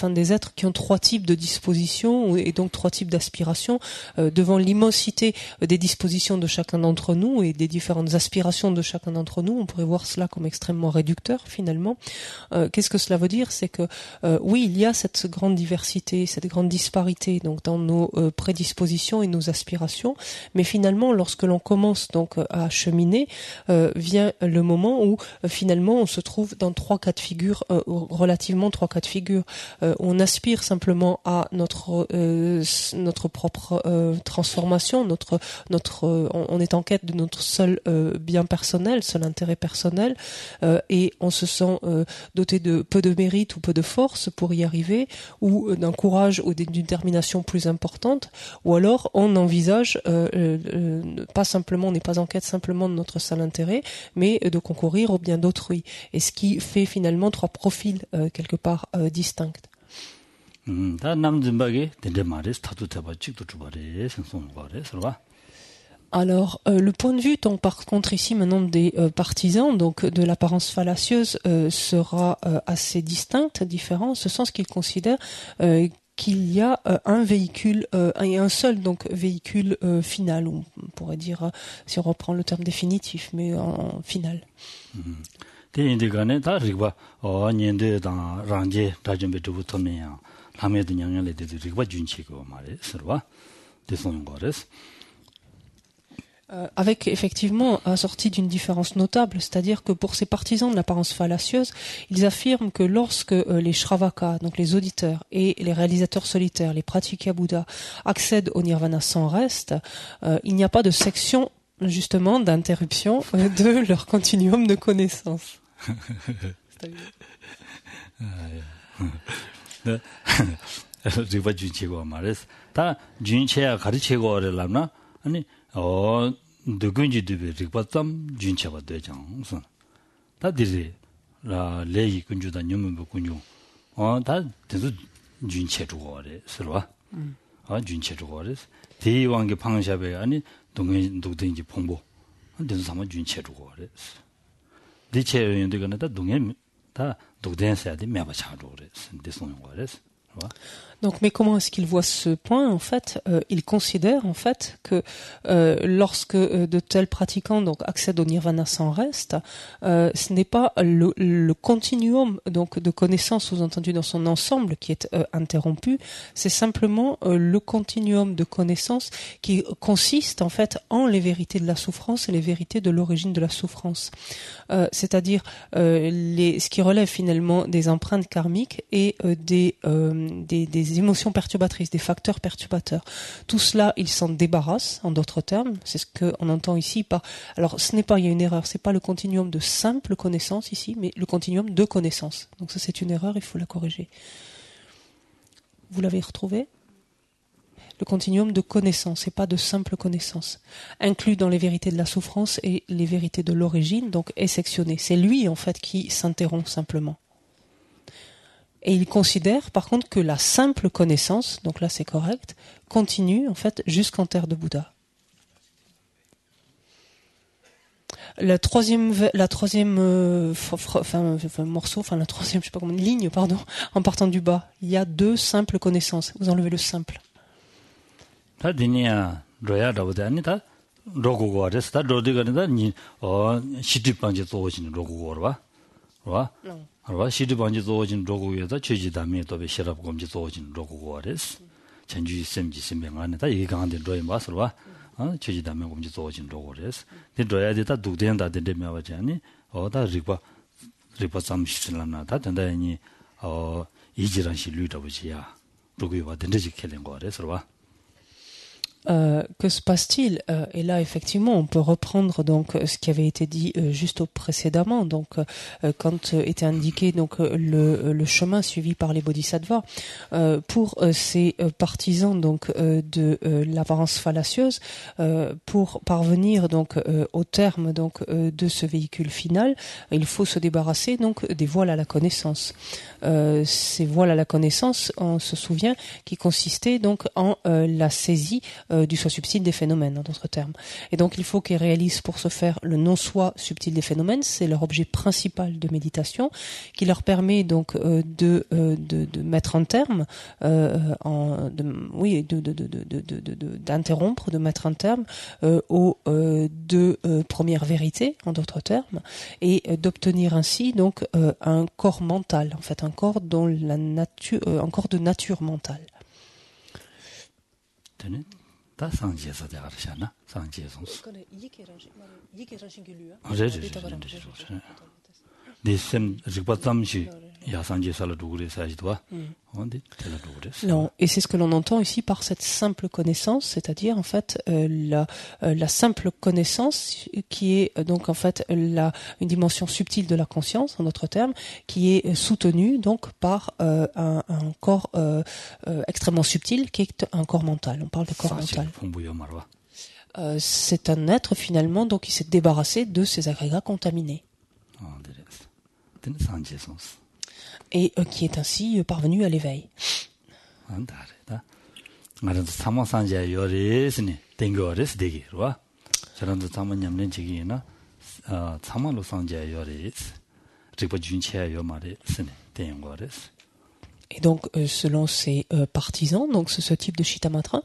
des êtres qui ont trois types de dispositions et donc trois types d'aspirations devant l'immensité des dispositions de chacun d'entre nous et des différentes aspirations de chacun d'entre nous. On pourrait voir cela comme extrêmement réducteur finalement. Qu'est-ce que cela veut dire? C'est que oui, il y a cette grande diversité, cette grande disparité donc dans nos prédispositions et nos aspirations, mais finalement lorsque l'on commence donc à cheminer, vient le moment où finalement on se trouve dans trois cas de figure, relativement trois cas de figure. On aspire simplement à notre propre transformation, on est en quête de notre seul bien personnel, seul intérêt personnel, et on se sent doté de peu de mérite ou peu de force pour y arriver, ou d'un courage ou d'une détermination plus importante, ou alors on envisage pas simplement, on n'est pas en quête simplement de notre seul intérêt, mais de concourir au bien d'autrui. Et ce qui fait finalement trois profils quelque part distincts. Alors, le point de vue, donc, par contre, ici, maintenant, des partisans, donc, de l'apparence fallacieuse, sera assez distinct, différent, en ce sens qu'ils considèrent qu'il y a un véhicule, et un seul donc véhicule final, on pourrait dire, si on reprend le terme définitif, mais en final. Avec effectivement assorti d'une différence notable, c'est-à-dire que pour ces partisans de l'apparence fallacieuse, ils affirment que lorsque les Shravakas, donc les auditeurs et les réalisateurs solitaires, les pratikya Bouddha, accèdent au nirvana sans reste, il n'y a pas de section justement d'interruption de leur continuum de connaissances. 드근지드베 준체가 되잖아. 다들이 라 레이 군주다 녀문부 군주. 다 대도 준체주고 그래. 서로와. 준체주고 그래. 대왕의 방샤베 아니 동행 도든지 봉보. 대도 삼아 준체주고 그래. 대체연들은 다 동행 다 도den서야 돼. 매바 차주고 그래. 대송용 그래. Donc, mais comment est-ce qu'il voit ce point? En fait, il considère en fait que lorsque de tels pratiquants donc accèdent au nirvana sans reste, ce n'est pas le continuum donc de connaissances sous-entendu dans son ensemble qui est interrompu, c'est simplement le continuum de connaissances qui consiste en fait en les vérités de la souffrance et les vérités de l'origine de la souffrance, c'est-à-dire ce qui relève finalement des empreintes karmiques et des émotions perturbatrices, des facteurs perturbateurs. Tout cela, il s'en débarrasse, en d'autres termes. C'est ce qu'on entend ici par... Alors, ce n'est pas, il y a une erreur, c'est pas le continuum de simple connaissance ici, mais le continuum de connaissance. Donc ça, c'est une erreur, il faut la corriger. Vous l'avez retrouvé? Le continuum de connaissance, et pas de simple connaissance. Inclus dans les vérités de la souffrance et les vérités de l'origine, donc est sectionné. C'est lui, en fait, qui s'interrompt simplement. Et il considère par contre que la simple connaissance, donc là c'est correct, continue en fait jusqu'en terre de Bouddha. La troisième morceau, la troisième, je sais pas comment, ligne, pardon, en partant du bas, il y a deux simples connaissances. Vous enlevez le simple. 알바 시드반지 조진 로고에다 최지담에 또 베시랍 검지 조진 로고거레스 전주 셈지 셈명안에다 이게 강한데 로에 마스로와 최지담에 검지 조진 로고레스 데 로야 되다 두된다 데메와자니 어다 리바 잠시슬람나다 된다니 이지란시 류다부지야 로고와 된데지 켈린 거레스로와 que se passe-t-il? Et là, effectivement, on peut reprendre donc ce qui avait été dit juste précédemment. Donc, quand était indiqué donc le chemin suivi par les bodhisattvas pour ces partisans donc de l'apparence fallacieuse, pour parvenir donc au terme donc de ce véhicule final, il faut se débarrasser donc des voiles à la connaissance. Ces voiles à la connaissance, on se souvient, qui consistaient donc en la saisie du soi subtil des phénomènes, en d'autres termes. Et donc il faut qu'ils réalisent pour ce faire le non-soi subtil des phénomènes, c'est leur objet principal de méditation, qui leur permet donc de mettre un terme, d'interrompre, de mettre un terme aux deux premières vérités, en d'autres termes, et d'obtenir ainsi donc un corps mental, en fait un corps dont la nature, un corps de nature mentale. 다 상지에서 대가르잖아. 상지에서. Desem rikpatamshi ya sanji sala dugure sajidwa. Non, et c'est ce que l'on entend ici par cette simple connaissance, c'est-à-dire en fait la simple connaissance qui est donc en fait une dimension subtile de la conscience, en d'autres termes, qui est soutenue donc par un corps extrêmement subtil qui est un corps mental. On parle de corps mental. C'est un être finalement donc qui s'est débarrassé de ces agrégats contaminés. Et qui est ainsi parvenu à l'éveil. Et donc, selon ces partisans, donc ce type de Chittamatra,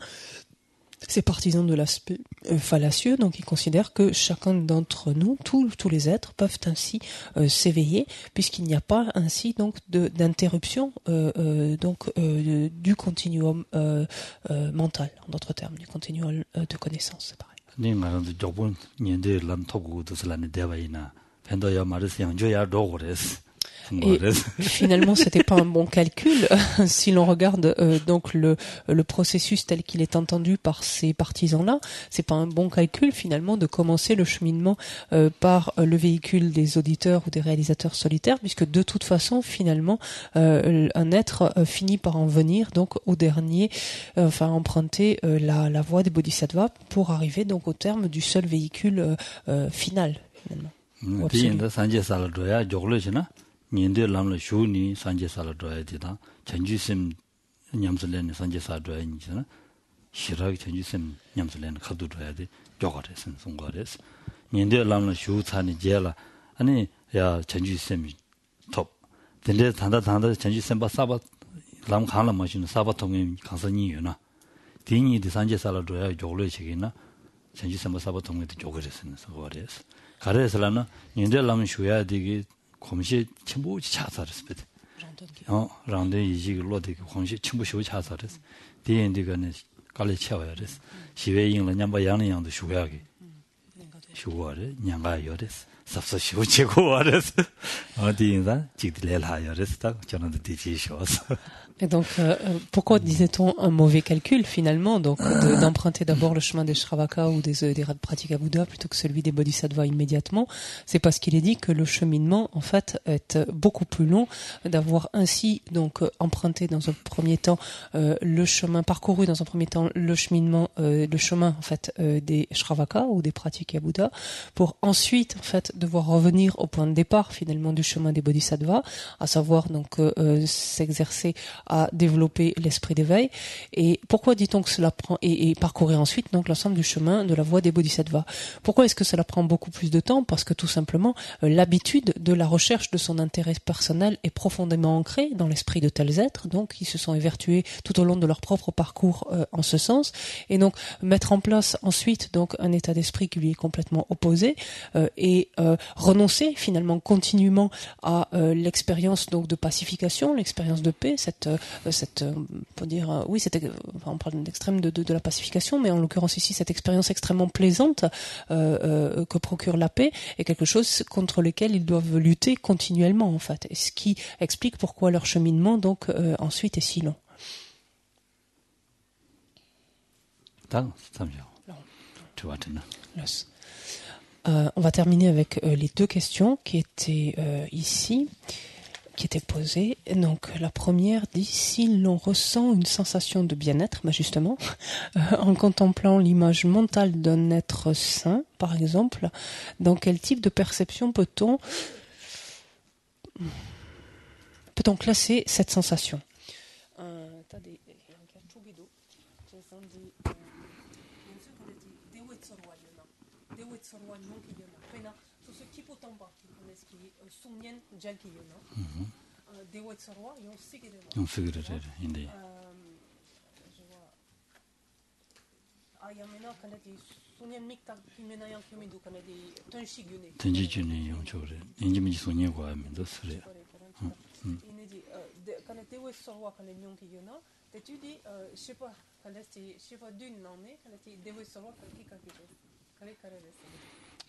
ces partisans de l'aspect fallacieux, donc ils considèrent que chacun d'entre nous, tous les êtres, peuvent ainsi s'éveiller, puisqu'il n'y a pas ainsi donc d'interruption du continuum mental, en d'autres termes, du continuum de connaissance, c'est pareil. Et finalement, c'était pas un bon calcul si l'on regarde donc le processus tel qu'il est entendu par ces partisans-là. C'est pas un bon calcul finalement de commencer le cheminement par le véhicule des auditeurs ou des réalisateurs solitaires, puisque de toute façon, finalement, un être finit par en venir donc au dernier, emprunter la voie des bodhisattvas pour arriver donc au terme du seul véhicule final finalement. Nyende lamla shuni sanje sala doya dida chanju sim nyamslen sanje sala doya njina shirag chanju sim nyamslen khadu doya de jogare sen songores nyende lamla shu thani jela ani ya chanju sim top dende thanda chanju sim ba saba lam khala machine saba tongem kansani yuna dini de sanje sala doya joglo chigina chanju sim ba saba tongem de jogare sen songores 가래서라는 nyende lam shuya de 공시 전부 차사했습니다. 랑데 이지 로데 공시 전부 쇼 차사했어. 디엔디가는 갈래 채워야 됐어. 시외인을 냠바 양의 양도 쇼야게. 쇼와래 냠바 요랬어. 섭서 쇼 제고 와랬어. 어디인가 지들래라 요랬어. 저는 디지 쇼스. Et donc, pourquoi disait-on un mauvais calcul finalement, donc d'emprunter d'abord le chemin des Shravaka ou des Pratikabuddha Bouddha plutôt que celui des Bodhisattvas immédiatement? C'est parce qu'il est dit que le cheminement en fait est beaucoup plus long, d'avoir ainsi donc emprunté dans un premier temps le chemin parcouru dans un premier temps le cheminement, le chemin en fait des Shravaka ou des Pratikabuddha Bouddha, pour ensuite en fait devoir revenir au point de départ finalement du chemin des Bodhisattvas, à savoir donc s'exercer à développer l'esprit d'éveil. Et pourquoi dit-on que cela prend et parcourir ensuite donc l'ensemble du chemin de la voie des bodhisattvas? Pourquoi est-ce que cela prend beaucoup plus de temps? Parce que tout simplement l'habitude de la recherche de son intérêt personnel est profondément ancrée dans l'esprit de tels êtres, donc qui se sont évertués tout au long de leur propre parcours en ce sens. Et donc mettre en place ensuite donc un état d'esprit qui lui est complètement opposé et renoncer finalement continuellement à l'expérience donc de pacification, l'expérience de paix, on parle d'extrême de la pacification, mais en l'occurrence ici cette expérience extrêmement plaisante que procure la paix est quelque chose contre lequel ils doivent lutter continuellement en fait, et ce qui explique pourquoi leur cheminement donc ensuite est si long. On va terminer avec les deux questions qui étaient ici, qui étaient posées. Donc la première dit si l'on ressent une sensation de bien-être, justement, en contemplant l'image mentale d'un être sain, par exemple, dans quel type de perception peut-on classer cette sensation?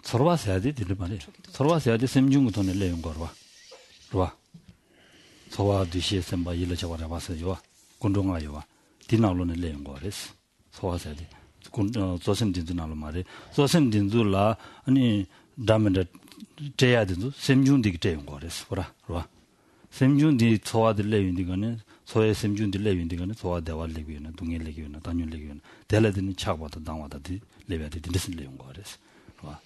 서로와서야지 들을 말이에요. 서로와서야지 샘중부터 내려온 거로 와. 서와 뒤시에 샘바 일을 잡아라 봐서요. 군동아요와 디나로는 내려온 거랬어. 서와서야지 군 조선딘도 나로 말이 조선딘도라 아니 담은데 제야딘도 샘중디게 되는 거랬어. 와. 샘중디 서와들 내려온 거는 소의 샘중디 내려온 거는 서와 대화를 동일레기나 단율레기나 대라드는 차고도 당와다 레베디 디스 내려온 거랬어. 와.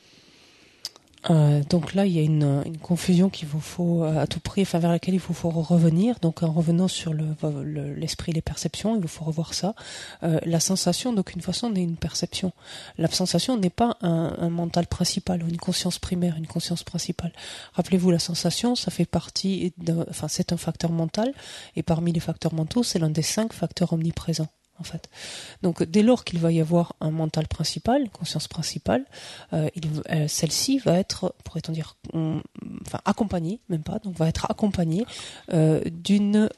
Donc là, il y a une confusion qu'il vous faut à tout prix, vers laquelle il faut revenir. Donc en revenant sur l'esprit, les perceptions, il vous faut revoir ça. La sensation, d'aucune façon, n'est une perception. La sensation n'est pas un mental principal ou une conscience primaire, une conscience principale. Rappelez-vous, la sensation, ça fait partie, c'est un facteur mental, et parmi les facteurs mentaux, c'est l'un des 5 facteurs omniprésents. En fait. Donc, dès lors qu'il va y avoir un mental principal, une conscience principale, celle-ci va être, pourrait-on dire, accompagnée, même pas, donc va être accompagnée d'un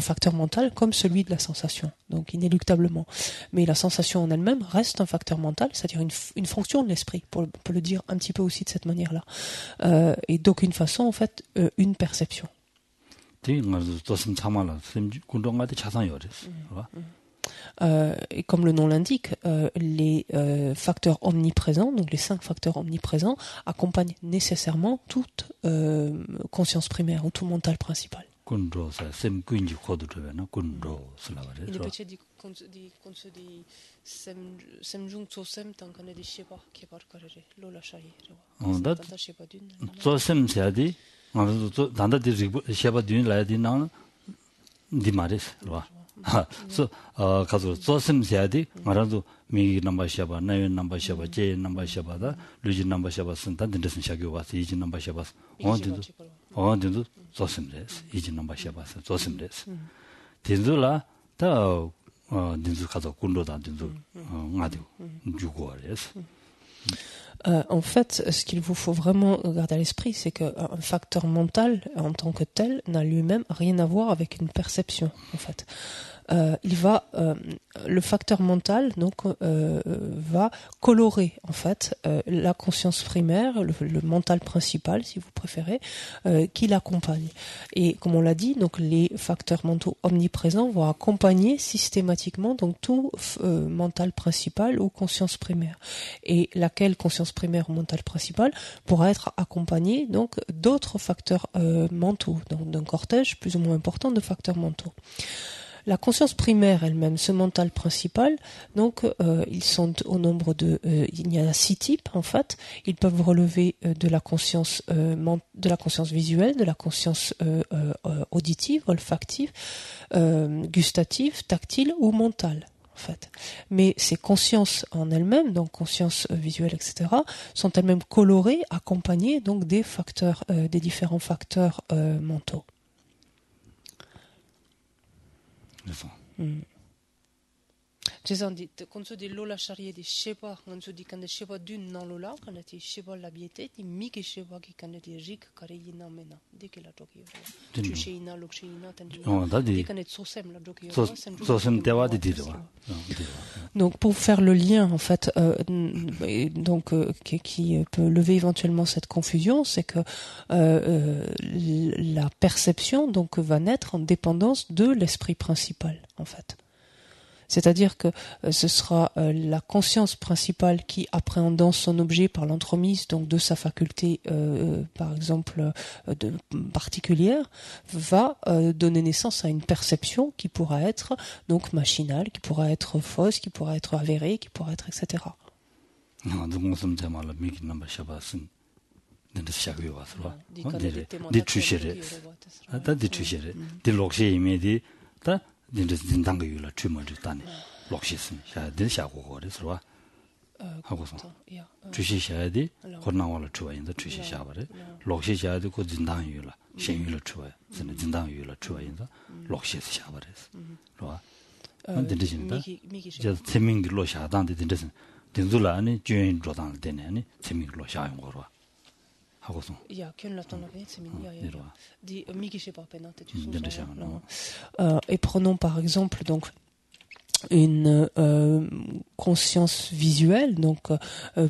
facteur mental comme celui de la sensation, donc inéluctablement. Mais la sensation en elle-même reste un facteur mental, c'est-à-dire une fonction de l'esprit, pour le dire un petit peu aussi de cette manière-là, et d'aucune façon, en fait, une perception. Et comme le nom l'indique, les facteurs omniprésents, donc les 5 facteurs omniprésents, accompagnent nécessairement toute conscience primaire ou tout mental principal. 단다들 시아바 뒤에 라야디나 디마레스 와. 가서 조심해야지. 말아도 미 넘버 시아바, 나요 넘버 시아바, 제 넘버 시아바다, 루지 넘버 시아바 쓴다. 든데스 시아교 와서 이지 넘버 시아바. 어디도 조심해야지. 이지 넘버 시아바 조심해야지. 딘줄라 다 딘줄 가서 군도다 딘줄 ngadio jugoares. En fait, ce qu'il vous faut vraiment garder à l'esprit, c'est qu'un facteur mental, en tant que tel, n'a lui-même rien à voir avec une perception, en fait. Le facteur mental donc va colorer en fait la conscience primaire, le mental principal si vous préférez, qui l'accompagne. Et comme on l'a dit, donc les facteurs mentaux omniprésents vont accompagner systématiquement donc tout mental principal ou conscience primaire. Et laquelle conscience primaire ou mental principal pourra être accompagnée donc d'autres facteurs mentaux, donc d'un cortège plus ou moins important de facteurs mentaux. La conscience primaire elle-même, ce mental principal, donc ils sont au nombre il y en a 6 types en fait. Ils peuvent relever de la conscience visuelle, de la conscience auditive, olfactive, gustative, tactile ou mentale. En fait. Mais ces consciences en elles-mêmes, donc conscience visuelle, etc., sont elles-mêmes colorées, accompagnées donc des facteurs, des différents facteurs mentaux. Cioè, quando di lola sharie di shepa, quando di kan shepa dun nan lola, kan di shepa la biete, di mi che shepa che kan di rik kare yina mena, de che la toki. Tu sheina lok sheina tan. Di kan sosem la toki. Sosem tewa di diwa. Donc pour faire le lien en fait qui peut lever éventuellement cette confusion, c'est que la perception donc va naître en dépendance de l'esprit principal en fait. C'est-à-dire que ce sera la conscience principale qui, appréhendant son objet par l'entremise donc de sa faculté, par exemple, particulière, va donner naissance à une perception qui pourra être donc machinale, qui pourra être fausse, qui pourra être avérée, qui pourra être etc. 하고서 주시셔야 돼. 고난을 주어인다 주시셔 버려. 록시셔야 되고 진당유라. 신유를 주어야. 진짜 진당유를 주어인다. 록시셔 버려서. 그러와. 근데진다. 저 세민기로 샤단데 된데서 된줄라 아니 주인 조단 되네 아니 세민기로 샤용 거로. 하고서. 야, кен la ton avait c'est mignon. Dit Miki je sais pas peine tu Et prenons par exemple donc une conscience visuelle donc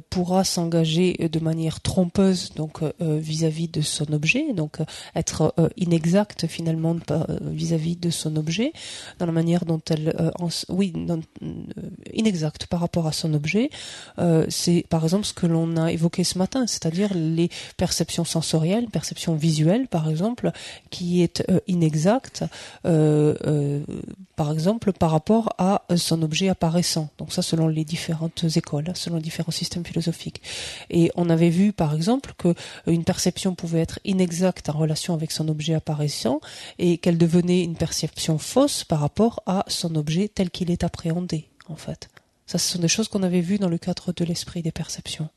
pourra s'engager de manière trompeuse donc vis-à-vis de son objet donc être inexacte finalement vis-à-vis de son objet dans la manière dont elle inexacte par rapport à son objet c'est par exemple ce que l'on a évoqué ce matin, c'est-à-dire les perceptions sensorielles, perceptions visuelles par exemple qui est inexacte par exemple par rapport à son objet apparaissant. Donc ça selon les différentes écoles, selon les différents systèmes philosophiques. Et on avait vu par exemple que une perception pouvait être inexacte en relation avec son objet apparaissant et qu'elle devenait une perception fausse par rapport à son objet tel qu'il est appréhendé en fait. Ça ce sont des choses qu'on avait vues dans le cadre de l'esprit des perceptions.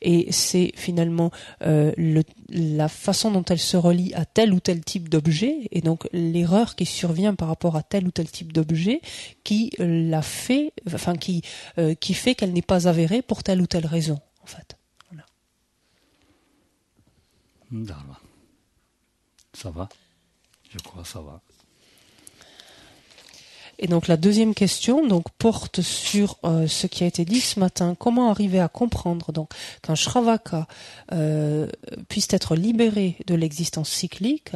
Et c'est finalement la façon dont elle se relie à tel ou tel type d'objet et donc l'erreur qui survient par rapport à tel ou tel type d'objet qui l'a fait, enfin qui fait qu'elle n'est pas avérée pour telle ou telle raison en fait. Voilà. Ça va. Je crois ça va. Et donc la deuxième question donc porte sur ce qui a été dit ce matin. Comment arriver à comprendre donc qu'un Shravaka puisse être libéré de l'existence cyclique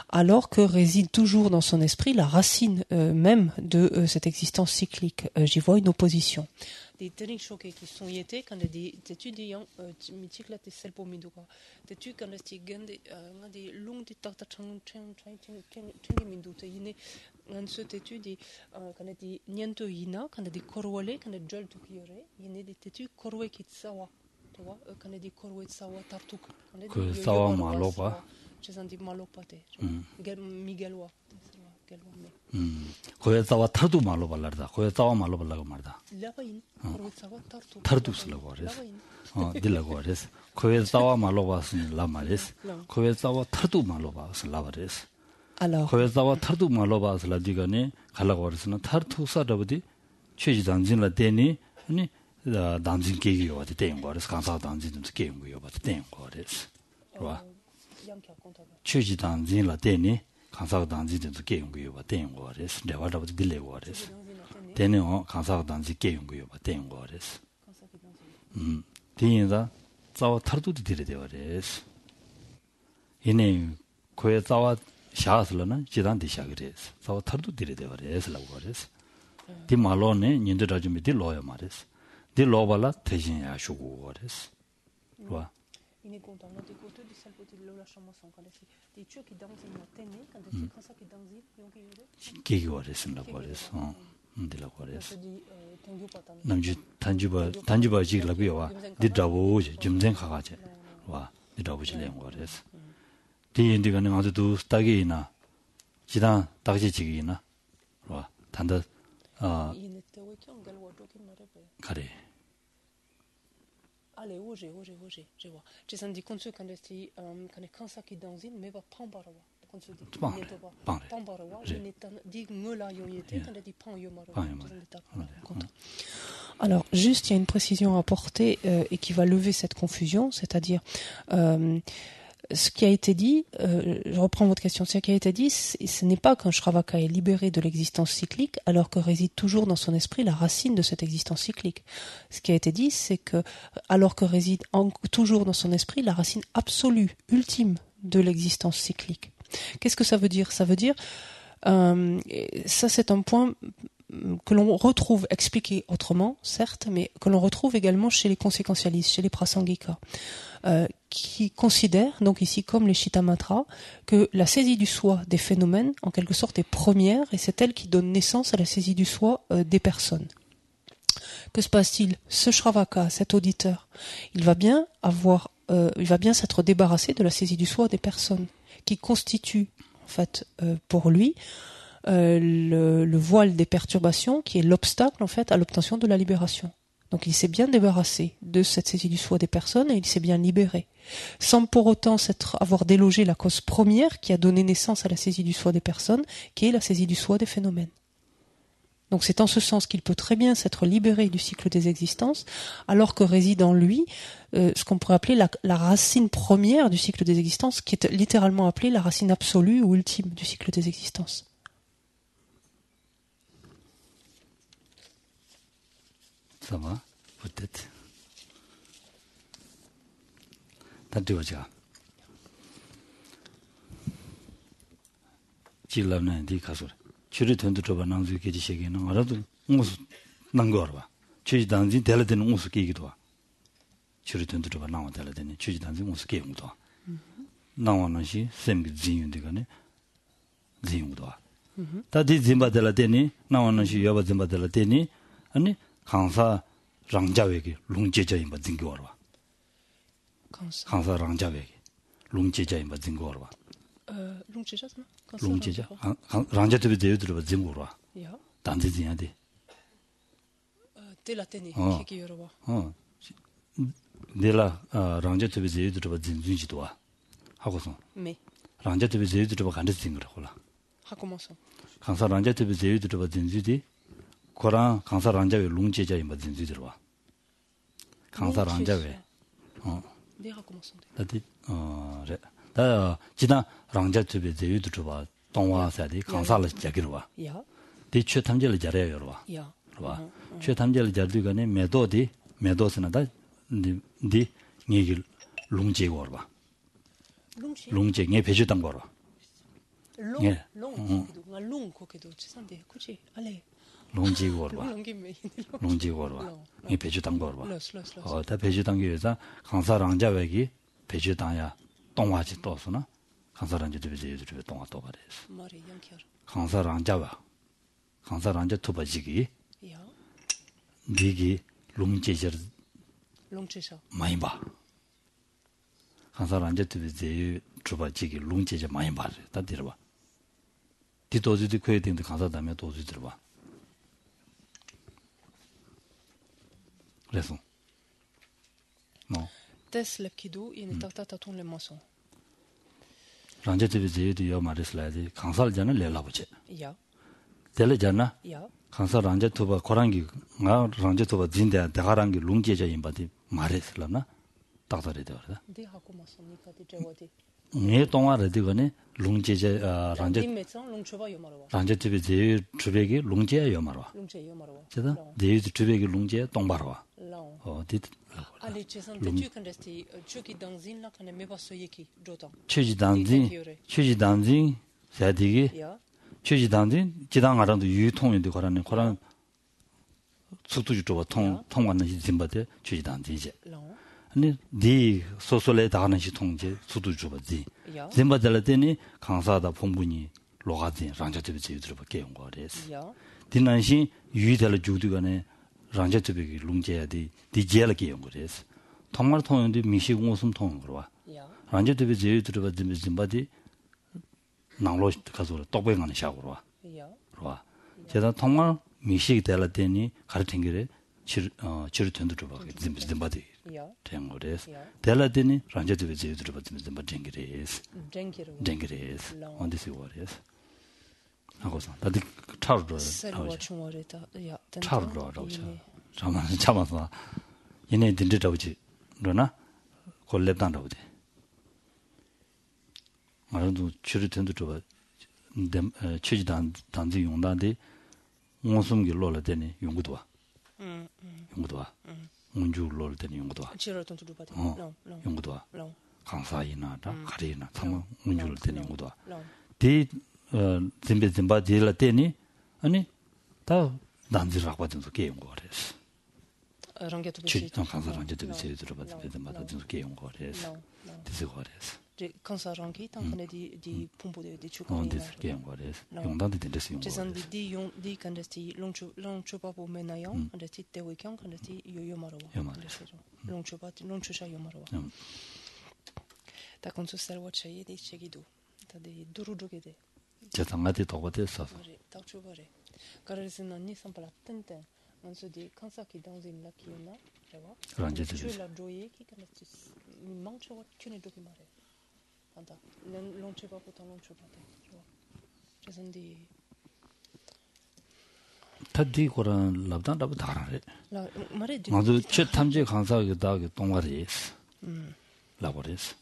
alors que réside toujours dans son esprit la racine même de cette existence cyclique. J'y vois une opposition. Des choqués qui sont yétés quand des étudiants mythiques là c'est pour midoka tu quand les gande des longs des tata chang midote yine en cette étude quand des niento yina quand des korwale quand des jol to kiore yine des tetu korwe kitsawa tu vois quand des korwe tsawa tartuk quand des sawa malopa je dis malopate migalwa 거기에 싸워 타도 말로 발라다. 거기에 싸워 말로 발라고 말다. 타르두스라고 그래서. 딜라고 그래서. 거기에 싸워 말로 봤으니 라 말이스. 거기에 싸워 타도 말로 봤으니 라 말이스. Alors 거기에 싸워 타도 말로 봤으니 라 디가니 갈라고 그래서는 타르투사더버디 최지 단진라 되니 아니 단진 계기가 와도 되는 거 그래서 강사 단진도 계기가 와도 되는 거 그래서. 봐. 최지 단진라 되니 강사가 단지도 게임고요. 대응 거래서 내가 잡아도 빌려 거래서. 되는 강사가 단지 게임고요. 대응 거래서. 뒤에다 자와 타르도도 되려 거래서. 이내 거에 자와 샤스로는 지단 디샤 그래서. 자와 타르도 되려 거래서라고 거래서. 디 말로네 년도다 좀 딜로야 말래서. 딜로발라 대신야 쇼고 거래서. 와. Il est content. On est content de celle côté de la chambre sans quand des tueurs qui dansent une télé quand des comme ça qui dansent qui 거래서라고 그래서. 딜라고 그래서. 남주 단주바 지라고요. 와. 디다고 점쟁 가가지. 와. 디다고 지래고 그래서. 디인디가는 아주도 스타게이나 지단 딱지 지기나. 와. 단다 가래. Allez, Roger, je vois. Je sens dit qu'on se quand quand ça qui dans une mais va prendre quand se dit prendre je n'ai dit ngola yoyete quand dit prend yomaro. Alors, juste il y a une précision à apporter et qui va lever cette confusion, c'est-à-dire ce qui a été dit, je reprends votre question, ce qui a été dit, ce n'est pas qu'un Shravaka est libéré de l'existence cyclique alors que réside toujours dans son esprit la racine de cette existence cyclique. Ce qui a été dit, c'est que alors que réside toujours dans son esprit la racine absolue, ultime de l'existence cyclique. Qu'est-ce que ça veut dire ? Ça veut dire, ça c'est un point que l'on retrouve expliqué autrement, certes, mais que l'on retrouve également chez les conséquentialistes, chez les prasangika, qui considèrent, donc ici comme les Shittamatra, que la saisie du soi des phénomènes, en quelque sorte, est première, et c'est elle qui donne naissance à la saisie du soi des personnes. Que se passe-t-il? Ce Shravaka, cet auditeur, il va bien s'être débarrassé de la saisie du soi des personnes, qui constitue, en fait, pour lui, le voile des perturbations, qui est l'obstacle, en fait, à l'obtention de la libération. Donc il s'est bien débarrassé de cette saisie du soi des personnes et il s'est bien libéré, sans pour autant avoir délogé la cause première qui a donné naissance à la saisie du soi des personnes, qui est la saisie du soi des phénomènes. Donc c'est en ce sens qu'il peut très bien s'être libéré du cycle des existences, alors que réside en lui ce qu'on pourrait appeler la racine première du cycle des existences, qui est littéralement appelée la racine absolue ou ultime du cycle des existences. Ça va, peut-être. T'as dit quoi? Chillamne di kasur. Churi tundu choba nangzu keji shegi nang aradu ngusu nangorwa. Chuji danzi deladeni ngusu kegidwa. Churi tundu choba nangwa deladeni chuji danzi ngusu kegidwa. Nangwa nangshi semgi zinyundigane zinyungdwa. Ta di zimba deladeni nangwa nangshi yoba zimba deladeni ani 강사 랑자웨기 룽제자임바 징고르와 강사 랑자웨기 룽제자임바 징고르와 룽제자나 룽제자 랑자트비 데유드르바 징고르와 야 단지진야데 텔라테니 키기요르와 내라 랑자트비 데유드르바 징준지도와 하고서 네 랑자트비 데유드르바 간데징거라 하고면서 강사 랑자트비 데유드르바 징주디 고랑 강사 랑자웨 룽제자이 맞은 지들와 강사 랑자웨 내가 고맙습니다. 다디 다 지나 랑자트베 제유도 봐 동화사디 강사를 자기로와 야 대체 탐제를 잘해요로와 야 봐 최탐제를 잘두가네 메도스나다 디 얘기 룽제고 봐 룽제 네 배주당 거로 롱 코케도 치산데 쿠치 알레 롱지고르와 이 배주당거르와 다 배주당교에서 강사랑자외기 배주당야 동화지 또서나 강사랑자도 배주들 동화 또 그래서 강사랑자와 강사랑자 투바지기 니기 롱제저 많이 봐 강사랑자 투바지 투바지기 롱제저 많이 봐 다 들어봐 디도지도 그에 된데 강사다면 도지 들어봐 raison. Non. Tes lepkido in tatatatun le maçon. Ranje te bize de yo maris la de kansal jana le la boche. Ya. Tele jana. Ya. Kansal ranje to ba korangi nga ranje to ba jinde de garangi lungje ja imbadi maris la na. Tagdare de orda. De hako maçon ni ka de jawati. Ne tonga re de gone lungje ja ranje. Dim médecin long chova yo marwa. Ranje te bize chubegi lungje yo marwa. Lungje yo marwa. Jeda de chubegi lungje tongbarwa. dit allez chesan tu kan resti chuki danzin la kan me pas soyeki jotan chuji danzin sadigi chuji danzin 지당 알아도 유통인데 거라는 거란 수투주 쪽 통하는 심바데 chuji dan지제 아니 디 소소레 다하는 시 통제 수투주 버지 심바들 때니 강사다 본분이 로가진 랑자트비 제들어밖에 온 거래서 디난시 유이들 주두간에 랑자트비기 룽제야디 디젤게 온 거래서 정말 통인데 미식 웃음 통은 거와 랑자트비 제들어버지 심바디 나로 가서 똑배가는 샤고로 와 제가 정말 미식 될 때니 가르친 길에 지르 텐드로 봐 짐바디 된 거래서 될 때니 랑자트비 제들어버지 심바디 댕기레스 언디스 워레스 하고서 다들 차르로 참아서 얘네 딘드다우지 너나 콜랩단다우지 말도 추르 텐드로 취지단 단지 용단데 무슨게 로라 되니 용구도 와 용구도 와 운주 로라 되니 용구도 와 용구도 와 강사이나다 가리나 참 운주를 되니 용구도 와 디 짐바 딜라 되니 아니 다 단지 라바든도 게임 거래스. Rangato 치 강사 랑제도 비세 들어봤는데 마다 좀 게임 거래스. 디스 거래스. Quand ça rangi, tant qu'on a dit pompo de chuko. On dit 게임 거래스. 용단도 된대서 용. 제선 di 용 di kandesti longchopa po menayon, kandesti te weekend kandesti yoyo maro. Longchopa longchosha yo maro. Ta konso salwa chaye di chegido. Ta de durudogede. 제상한테 더 됐어. Ta chobare. Karasena ni sampala tenten. On se dit quand ça qui dans une lakiona, tu vois. Tu la joye qui kandesti mi mancho wat tune do mare. Anta longchopa po longchopa tu vois. 제선 di 타디 거란 랍단 랍 다라래. 말해. 나도 최 탐지 강사기다 그 동아리스. 라버리스.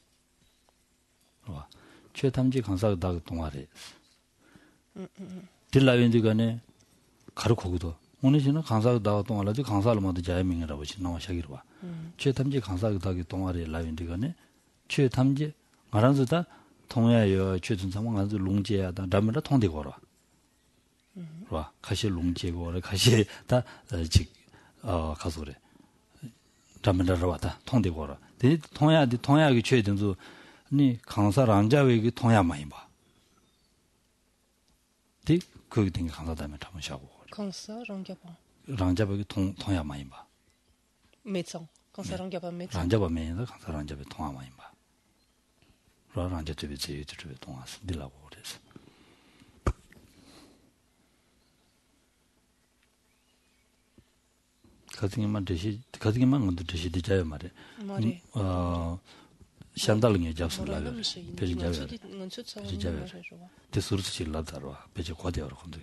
와. 최 탐지 강사기다 그 동아리스. 딜라윈디가네 가르코기도. 오늘 저는 강사기다 동아라지 강사를 모두 자유명이라고 지 나와 샤기로 와. 최 탐지 강사기다 그 동아리 라윈디가네 최 탐지 말한서다 동야여 최준 상황 아주 롱제야다. 라면다 통대 걸어. 와 가시 롱제고 가시 다직 가서 그래 담면다로 왔다 통대고라 대 통야기 최den도 니 강사 랑자웨기 통야 많이 봐. 대 거기 된 강사다면 한번 샤고 강사 랑자베기 통야 많이 봐. médecin 강사 랑자바 médecin 랑자바 메인도 강사 랑자베 통야 많이 봐. 랑자베 제일 통화스 딜라고 그래서 가득이만 건도 드시 되자요 말에. 샹달링에 잡습니다. 배지자요. 배지자요. 대수르치 라다로와 배지 과대어로 건도.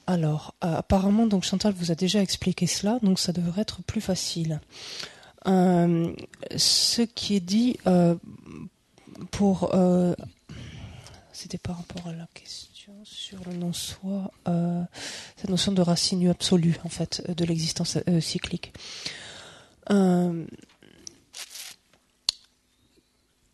Alors, apparemment, donc Chantal vous a déjà expliqué cela, donc ça devrait être plus facile. Ce qui est dit pour... c'était par rapport à la question sur le non-soi, cette notion de racine absolue, en fait, de l'existence cyclique.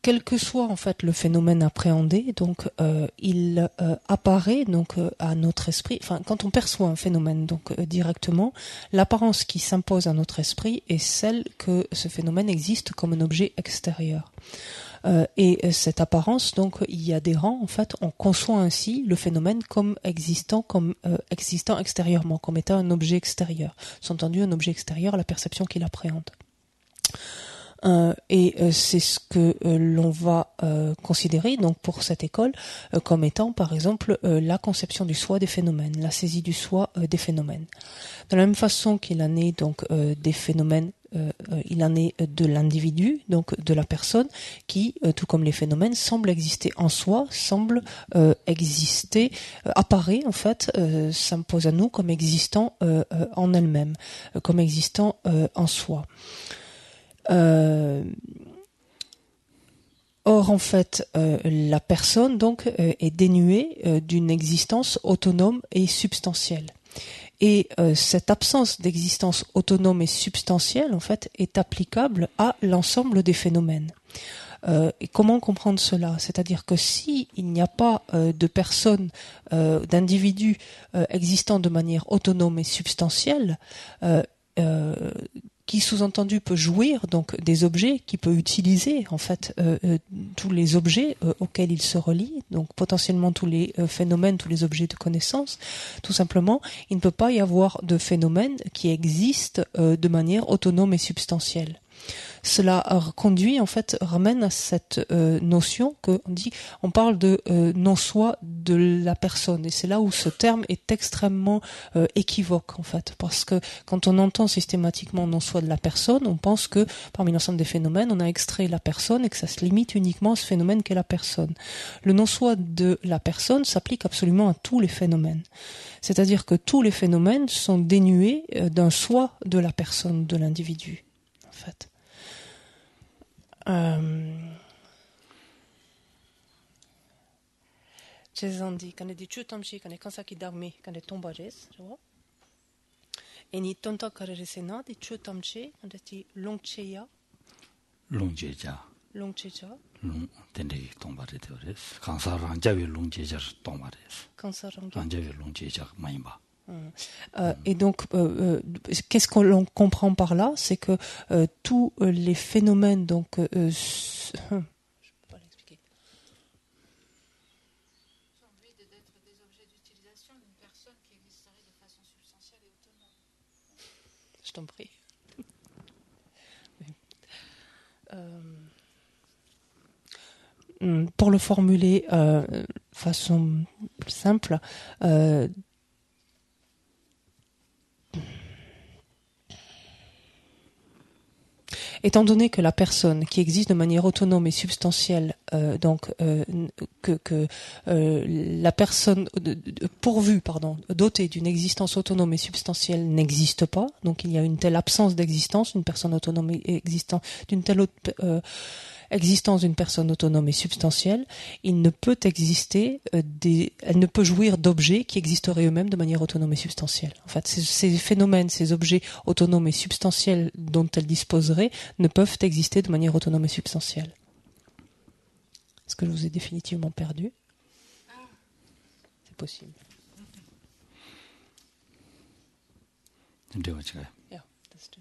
Quel que soit en fait le phénomène appréhendé, donc il apparaît donc à notre esprit. Enfin, quand on perçoit un phénomène donc directement, l'apparence qui s'impose à notre esprit est celle que ce phénomène existe comme un objet extérieur. Et cette apparence, donc, y adhérant, en fait, on conçoit ainsi le phénomène comme existant extérieurement, comme étant un objet extérieur. S'entendu, un objet extérieur à la perception qu'il appréhende. Et c'est ce que l'on va considérer donc pour cette école comme étant par exemple la conception du soi des phénomènes, la saisie du soi des phénomènes. De la même façon qu'il en est donc des phénomènes, il en est de l'individu, donc de la personne qui, tout comme les phénomènes, semble exister en soi, semble exister, apparaît en fait, s'impose à nous comme existant en elle-même, comme existant en soi. Or, en fait, la personne donc est dénuée d'une existence autonome et substantielle. Et cette absence d'existence autonome et substantielle, en fait, est applicable à l'ensemble des phénomènes. Et comment comprendre cela? C'est-à-dire que si il n'y a pas de personne, d'individu existant de manière autonome et substantielle, qui sous-entendu peut jouir donc des objets, qui peut utiliser en fait tous les objets auxquels il se relie, donc potentiellement tous les phénomènes, tous les objets de connaissance. Tout simplement, il ne peut pas y avoir de phénomène qui existe de manière autonome et substantielle. Cela conduit, en fait, ramène à cette notion que on parle de non-soi de la personne. Et c'est là où ce terme est extrêmement équivoque, en fait. Parce que quand on entend systématiquement non-soi de la personne, on pense que parmi l'ensemble des phénomènes, on a extrait la personne et que ça se limite uniquement à ce phénomène qu'est la personne. Le non-soi de la personne s'applique absolument à tous les phénomènes. C'est-à-dire que tous les phénomènes sont dénués d'un soi de la personne, de l'individu, en fait. Cesandi, quand di chutamshi, quand kansaki darmi, quand tombares, tu vois. Et ni tonta kareresena di chutamshi, quand di longcheya. 롱제자. 롱cheja. 텐데기 동바레데레스. 강사랑자위 롱제자 동바레스. 강사랑자. 랑자위 롱제자 많이 봐. Et donc, qu'est-ce qu'on comprend par là? C'est que tous les phénomènes, donc, je peux pas l'expliquer. Sont envie d'être des objets d'utilisation d'une personne qui existerait de façon substantielle et autonome. Je t'en prie. Pour le formuler de façon simple, étant donné que la personne qui existe de manière autonome et substantielle, la personne dotée d'une existence autonome et substantielle n'existe pas, donc il y a une telle absence d'existence, une personne autonome et existant, d'une telle existence d'une personne autonome et substantielle, il ne peut exister elle ne peut jouir d'objets qui existeraient eux-mêmes de manière autonome et substantielle. En fait, ces phénomènes, ces objets autonomes et substantiels dont elle disposerait ne peuvent exister de manière autonome et substantielle. Est-ce que je vous ai définitivement perdu? C'est possible. Yeah, that's true.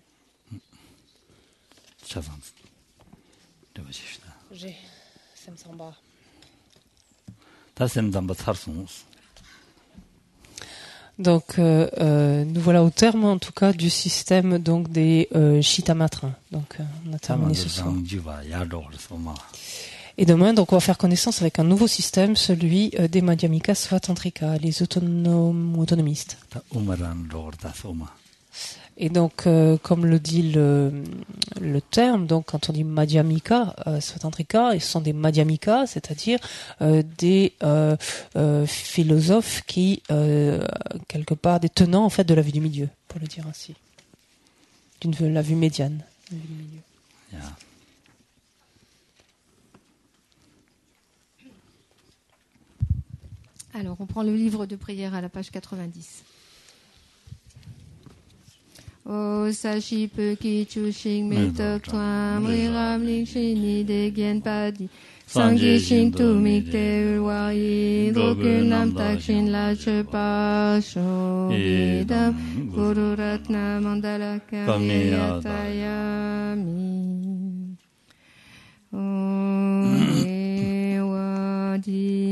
Donc, nous voilà au terme, en tout cas, du système donc des Shitamatras. Donc, on a terminé ce soir. Et demain, donc, on va faire connaissance avec un nouveau système, celui des Madhyamika Svatantrika, les autonomistes. Et donc, comme le dit le terme, donc quand on dit Madhyamika, Svatantrika, ce sont des Madhyamika, c'est-à-dire des philosophes qui, quelque part, des tenants en fait de la vue du milieu, pour le dire ainsi, la vue médiane, la vue du milieu. Yeah. Alors, on prend le livre de prière à la page 90. O sashi pe ki chu shing me tok twam ri ram ling shini de gen padi sangi shing tu mik te ulwa yi dokun nam tak shin la che pa sho vidam guru ratna mandala kami yatayami o e wa di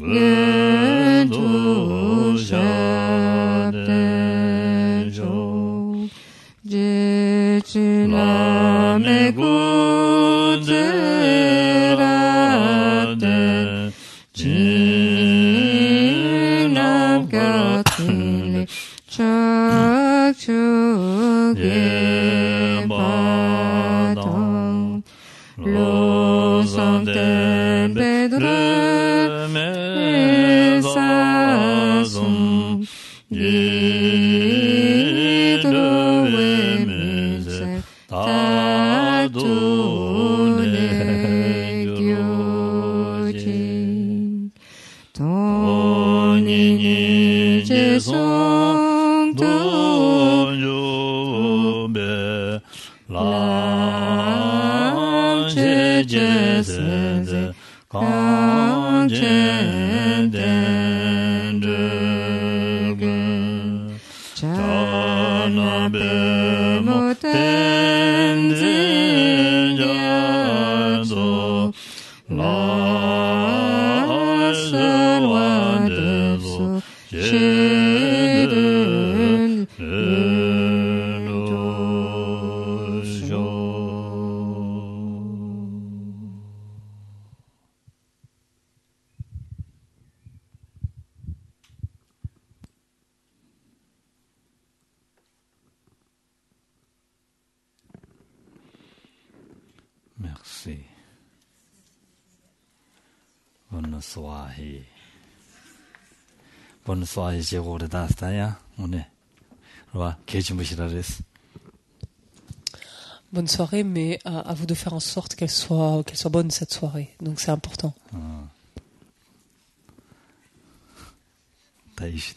Gentu Shabden Jo Jechu Lame Guzeraten Jinam Gatili Chak Chuk Yepadong Lo Santen Bedre Mesasum Gido Wemisel Tatune Gyoji Toni Ni Jesong Tunyobe La Jese Kanchen Dendege Chanabe Moten Zinjazo La Selwa Desu Shedun Merci. Bonne soirée. Bonne soirée, j'ai roulé dans ce temps, on est. Bonne soirée, mais à vous de faire en sorte qu'elle soit bonne cette soirée. Donc c'est important. Taïshi,